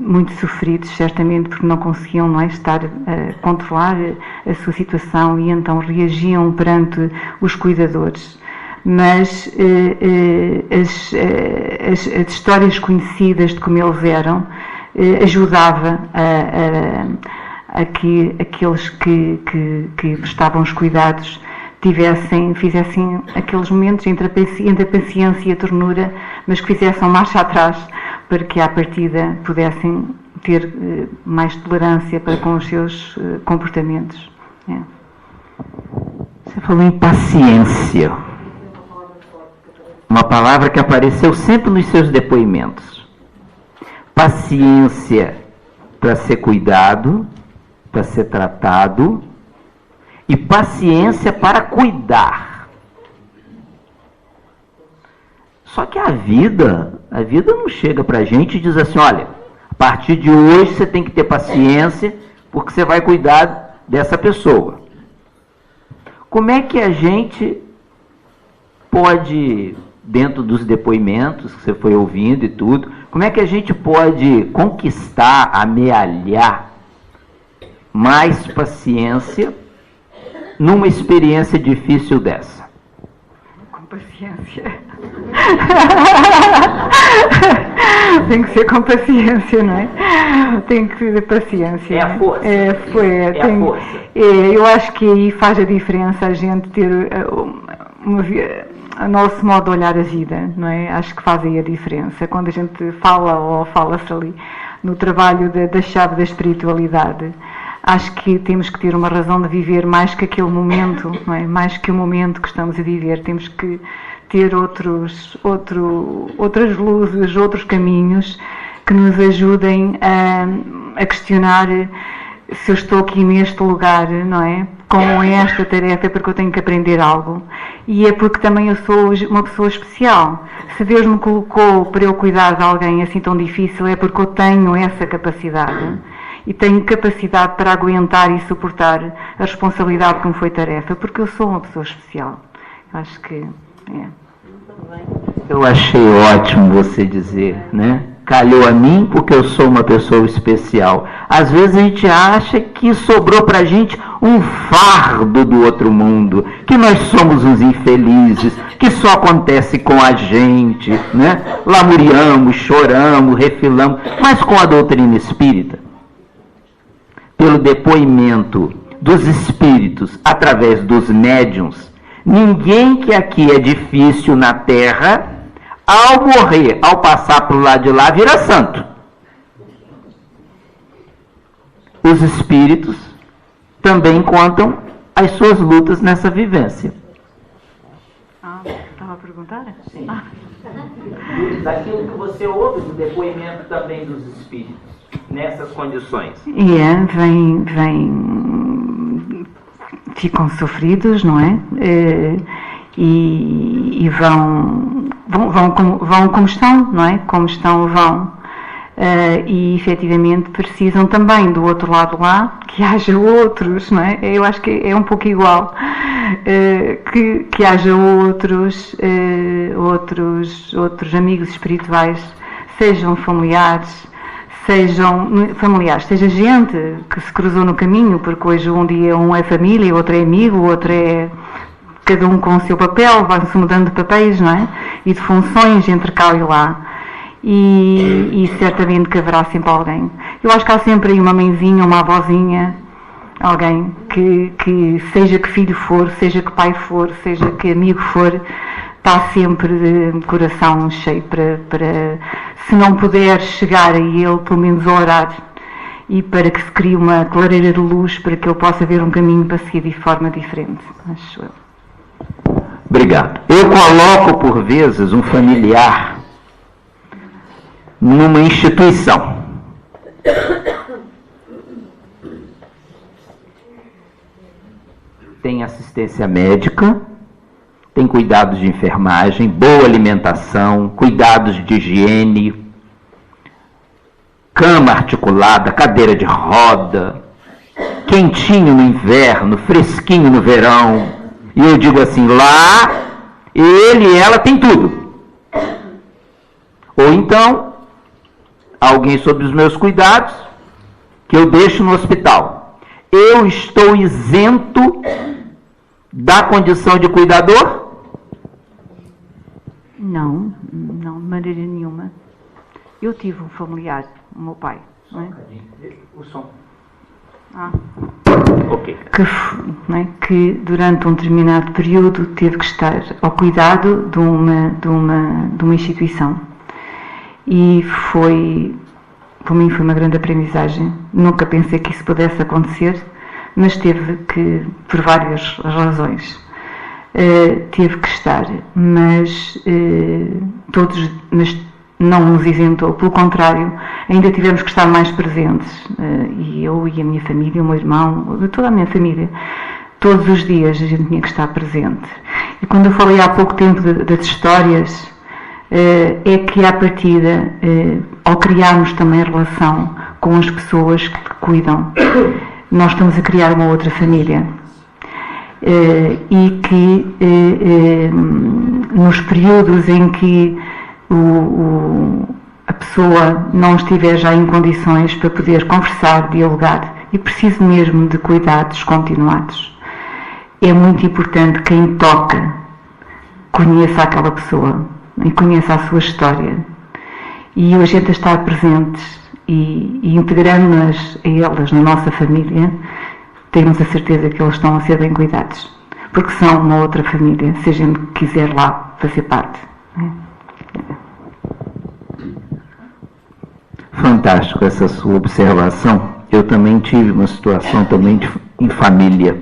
muito sofridos, certamente, porque não conseguiam estar a controlar a sua situação e então reagiam perante os cuidadores. Mas as histórias conhecidas de como eles eram ajudava a que aqueles que prestavam os cuidados fizessem aqueles momentos entre a paciência e a ternura, mas que fizessem marcha atrás para que à partida pudessem ter mais tolerância para com os seus comportamentos. Você falou em paciência. Uma palavra que apareceu sempre nos seus depoimentos. Paciência para ser cuidado, para ser tratado, e paciência para cuidar. Só que a vida não chega para a gente e diz assim, olha, a partir de hoje você tem que ter paciência porque você vai cuidar dessa pessoa. Como é que a gente pode, dentro dos depoimentos que você foi ouvindo e tudo, como é que a gente pode conquistar, amealhar mais paciência numa experiência difícil dessa? Com paciência. Tem que ser com paciência, não é? Tem que ter paciência. É a força. A força. Eu acho que aí faz a diferença a gente ter o nosso modo de olhar a vida, não é? Acho que faz aí a diferença. Quando a gente fala-se ali no trabalho da chave da espiritualidade, acho que temos que ter uma razão de viver mais que aquele momento, não é? Mais que o momento que estamos a viver. Temos que ter outras luzes, outros caminhos que nos ajudem a questionar se eu estou aqui neste lugar, não é? Com esta tarefa é porque eu tenho que aprender algo. E é porque também eu sou uma pessoa especial. Se Deus me colocou para eu cuidar de alguém assim tão difícil, é porque eu tenho essa capacidade. E tenho capacidade para aguentar e suportar a responsabilidade que me foi tarefa, porque eu sou uma pessoa especial. Eu acho que Eu achei ótimo você dizer, né? Calhou a mim porque eu sou uma pessoa especial. Às vezes a gente acha que sobrou pra gente um fardo do outro mundo, que nós somos uns infelizes, que só acontece com a gente, né? Lamuriamos, choramos, refilamos, mas com a doutrina espírita, pelo depoimento dos espíritos através dos médiuns, ninguém que aqui é difícil na Terra, ao morrer, ao passar para o lado de lá, vira santo. Os espíritos também contam as suas lutas nessa vivência. Estava a perguntar? Sim. Daquilo que você ouve do depoimento também dos espíritos, nessas condições. Ficam sofridos, não é? E vão como estão, não é? Como estão, vão. E efetivamente precisam também do outro lado lá, que haja outros, não é? Eu acho que é um pouco igual. Que haja outros amigos espirituais, sejam familiares, seja gente que se cruzou no caminho, porque hoje um dia um é família, outro é amigo, outro é cada um com o seu papel, vai-se mudando de papéis, não é? E de funções entre cá e lá. E certamente que haverá sempre alguém. Eu acho que há sempre aí uma mãezinha, uma avózinha, alguém que seja que filho for, seja que pai for, seja que amigo for, está sempre de coração cheio para, se não puder chegar a ele, pelo menos orar, e para que se crie uma clareira de luz para que ele possa ver um caminho para seguir de forma diferente. Acho eu. Obrigado. Eu coloco, por vezes, um familiar numa instituição. Tem assistência médica, tem cuidados de enfermagem, boa alimentação, cuidados de higiene, cama articulada, cadeira de roda, quentinho no inverno, fresquinho no verão. E eu digo assim, lá, ele e ela tem tudo. Ou então, alguém sob os meus cuidados, que eu deixo no hospital. Eu estou isento da condição de cuidador? Não, de maneira nenhuma. Eu tive um familiar, o meu pai, não é? O som. Okay. Que durante um determinado período teve que estar ao cuidado de uma instituição. E para mim foi uma grande aprendizagem. Nunca pensei que isso pudesse acontecer, mas teve que, por várias razões, teve que estar, mas não nos isentou, pelo contrário, ainda tivemos que estar mais presentes, e eu e a minha família, o meu irmão, toda a minha família, todos os dias a gente tinha que estar presente. E quando eu falei há pouco tempo das histórias, é que à partida, ao criarmos também a relação com as pessoas que te cuidam, nós estamos a criar uma outra família. E que nos períodos em que a pessoa não estiver já em condições para poder conversar, dialogar, e preciso mesmo de cuidados continuados, é muito importante quem toca conheça aquela pessoa e conheça a sua história, e a gente estar presentes e integrando-nas a elas na nossa família, temos a certeza que eles estão a ser bem cuidados, porque são uma outra família, se a gente quiser lá fazer parte. Fantástico essa sua observação. Eu também tive uma situação também em família.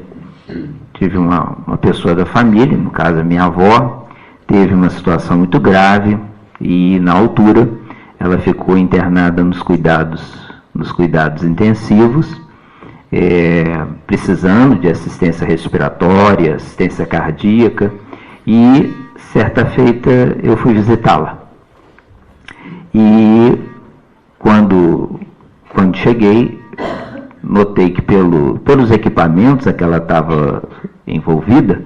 Tive uma pessoa da família, no caso a minha avó, teve uma situação muito grave e na altura ela ficou internada nos cuidados intensivos, precisando de assistência respiratória, assistência cardíaca, e certa feita eu fui visitá-la. E quando cheguei, notei que pelos equipamentos a que ela estava envolvida,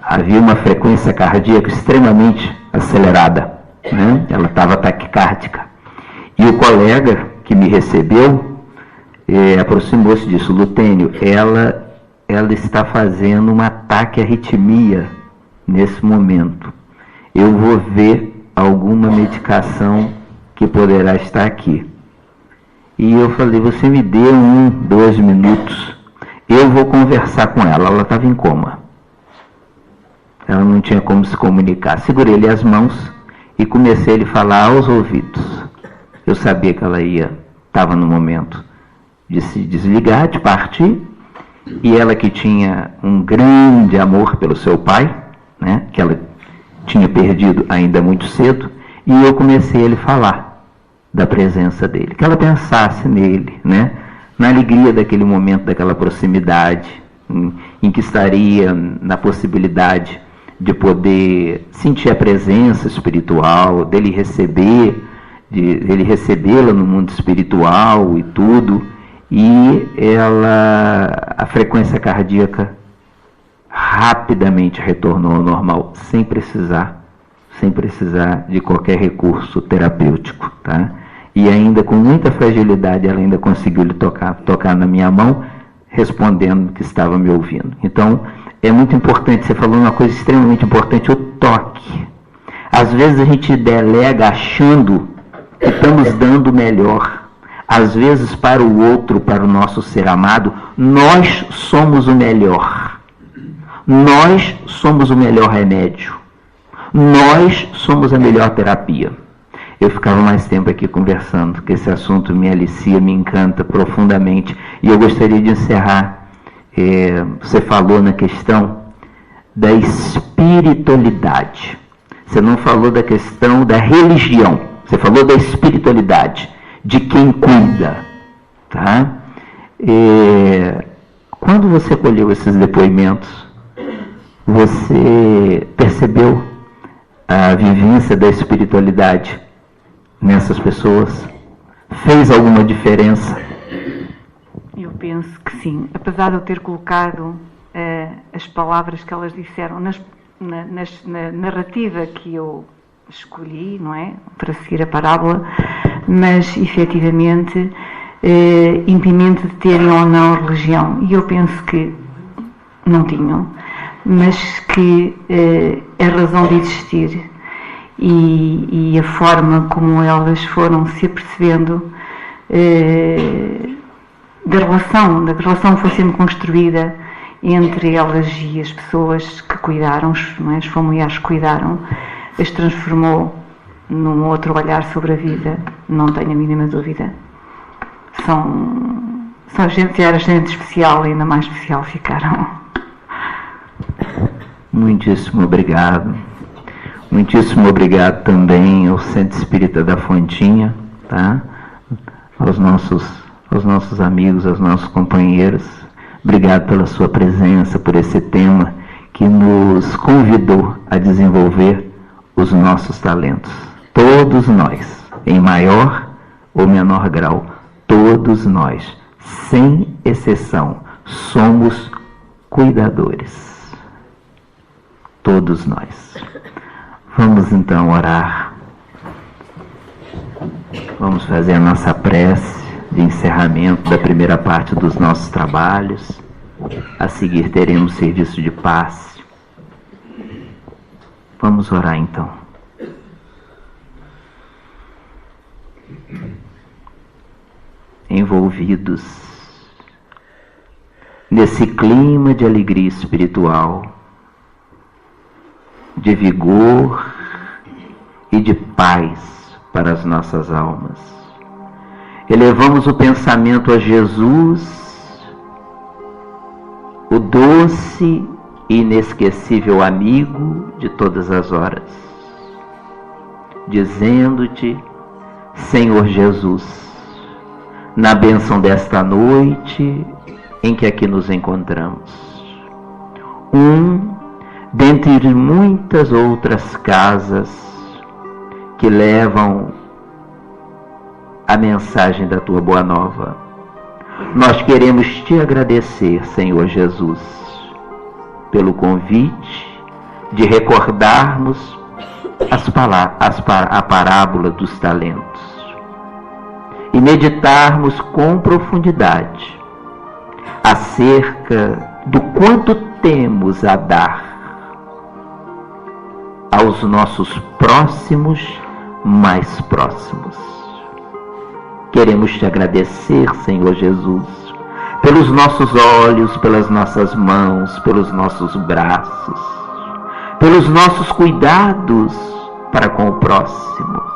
havia uma frequência cardíaca extremamente acelerada, né? Ela estava taquicárdica. E o colega que me recebeu aproximou-se disso. Lutênio, ela está fazendo um ataque à arritmia nesse momento. Eu vou ver alguma medicação que poderá estar aqui. E eu falei, você me dê 2 minutos, eu vou conversar com ela. Ela estava em coma. Ela não tinha como se comunicar. Segurei-lhe as mãos e comecei a lhe falar aos ouvidos. Eu sabia que ela estava no momento de se desligar, de partir, e ela que tinha um grande amor pelo seu pai, né, que ela tinha perdido ainda muito cedo, e eu comecei a lhe falar da presença dele, que ela pensasse nele, né, na alegria daquele momento, daquela proximidade, em que estaria na possibilidade de poder sentir a presença espiritual, dele recebê-la no mundo espiritual e tudo, e a frequência cardíaca rapidamente retornou ao normal, sem precisar de qualquer recurso terapêutico, tá? E ainda com muita fragilidade, ela ainda conseguiu lhe tocar na minha mão, respondendo que estava me ouvindo. Então, é muito importante, você falou uma coisa extremamente importante, o toque. Às vezes a gente delega achando que estamos dando o melhor. às vezes para o outro, para o nosso ser amado, nós somos o melhor. Nós somos o melhor remédio. Nós somos a melhor terapia. Eu ficava mais tempo aqui conversando, porque esse assunto me alicia, me encanta profundamente. E eu gostaria de encerrar. Você falou na questão da espiritualidade. Você não falou da questão da religião. Você falou da espiritualidade, de quem cuida. Tá? Quando você colheu esses depoimentos, você percebeu a vivência da espiritualidade nessas pessoas? Fez alguma diferença? Eu penso que sim. Apesar de eu ter colocado as palavras que elas disseram na narrativa que eu escolhi, não é? Para seguir a parábola, mas efetivamente, independente de terem ou não religião, e eu penso que não tinham, mas que a razão de existir e a forma como elas foram se apercebendo da relação foi sendo construída entre elas e as pessoas que cuidaram, os familiares que cuidaram, as transformou num outro olhar sobre a vida, não tenho a mínima dúvida. São gente, era gente especial, ainda mais especial ficaram. Muitíssimo obrigado. Muitíssimo obrigado também ao Centro Espírita da Fontinha, tá? Aos nossos amigos, aos nossos companheiros. Obrigado pela sua presença, por esse tema que nos convidou a desenvolver os nossos talentos. Todos nós, em maior ou menor grau, todos nós, sem exceção, somos cuidadores. Todos nós. Vamos então orar. Vamos fazer a nossa prece de encerramento da primeira parte dos nossos trabalhos. A seguir teremos serviço de passe. Vamos orar então. Envolvidos nesse clima de alegria espiritual, de vigor e de paz para as nossas almas, elevamos o pensamento a Jesus, o doce e inesquecível amigo de todas as horas, dizendo-te, Senhor Jesus, na bênção desta noite em que aqui nos encontramos, dentre muitas outras casas que levam a mensagem da tua boa nova, nós queremos te agradecer, Senhor Jesus, pelo convite de recordarmos a parábola dos talentos e meditarmos com profundidade acerca do quanto temos a dar aos nossos próximos mais próximos. Queremos te agradecer, Senhor Jesus, pelos nossos olhos, pelas nossas mãos, pelos nossos braços, pelos nossos cuidados para com o próximo.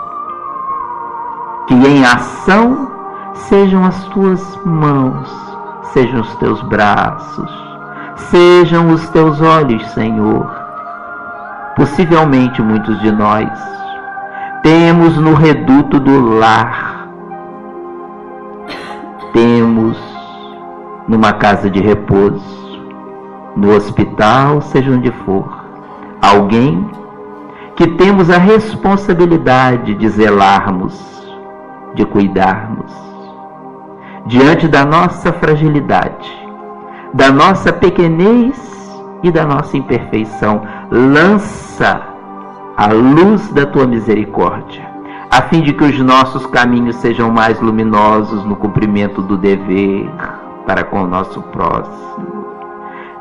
Que em ação sejam as tuas mãos, sejam os teus braços, sejam os teus olhos, Senhor. Possivelmente muitos de nós temos no reduto do lar, temos numa casa de repouso, no hospital, seja onde for, alguém que temos a responsabilidade de zelarmos, de cuidarmos, diante da nossa fragilidade, da nossa pequenez e da nossa imperfeição. Lança a luz da tua misericórdia, a fim de que os nossos caminhos sejam mais luminosos no cumprimento do dever para com o nosso próximo.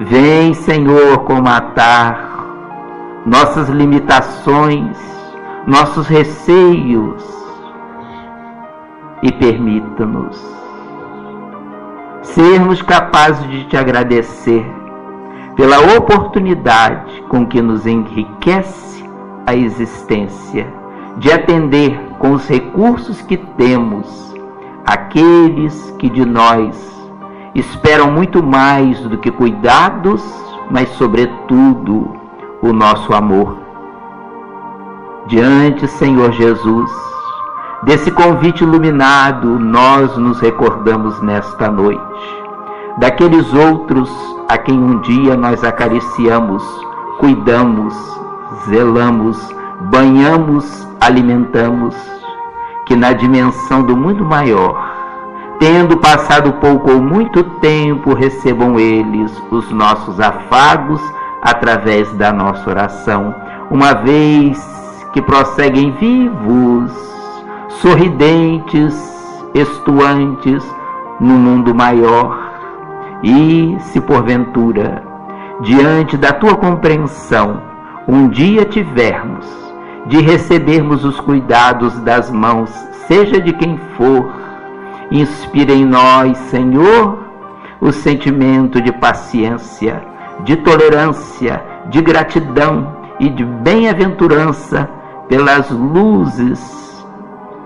Vem, Senhor, comatar nossas limitações, nossos receios, e permita-nos sermos capazes de te agradecer pela oportunidade com que nos enriquece a existência, de atender com os recursos que temos aqueles que de nós esperam muito mais do que cuidados, mas sobretudo o nosso amor. Diante, Senhor Jesus, desse convite iluminado, nós nos recordamos nesta noite daqueles outros a quem um dia nós acariciamos, cuidamos, zelamos, banhamos, alimentamos, que na dimensão do mundo maior, tendo passado pouco ou muito tempo, recebam eles os nossos afagos através da nossa oração, uma vez que prosseguem vivos, sorridentes, estuantes no mundo maior. E se porventura, diante da tua compreensão, um dia tivermos de recebermos os cuidados das mãos, seja de quem for, inspira em nós, Senhor, o sentimento de paciência, de tolerância, de gratidão e de bem-aventurança pelas luzes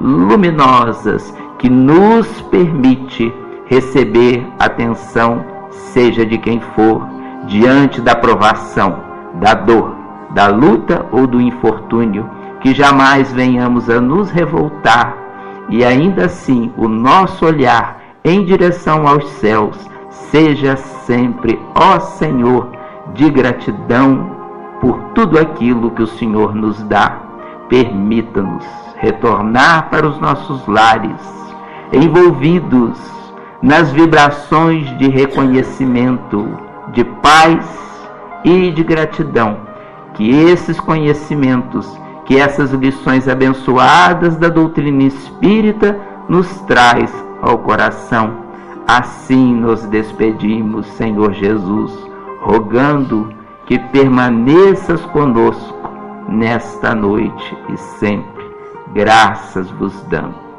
luminosas que nos permite receber atenção, seja de quem for, diante da provação, da dor, da luta ou do infortúnio, que jamais venhamos a nos revoltar e ainda assim o nosso olhar em direção aos céus seja sempre, ó Senhor, de gratidão por tudo aquilo que o Senhor nos dá. Permita-nos retornar para os nossos lares, envolvidos nas vibrações de reconhecimento, de paz e de gratidão, que esses conhecimentos, que essas lições abençoadas da doutrina espírita nos traz ao coração. Assim nos despedimos, Senhor Jesus, rogando que permaneças conosco nesta noite e sempre. Graças vos damos.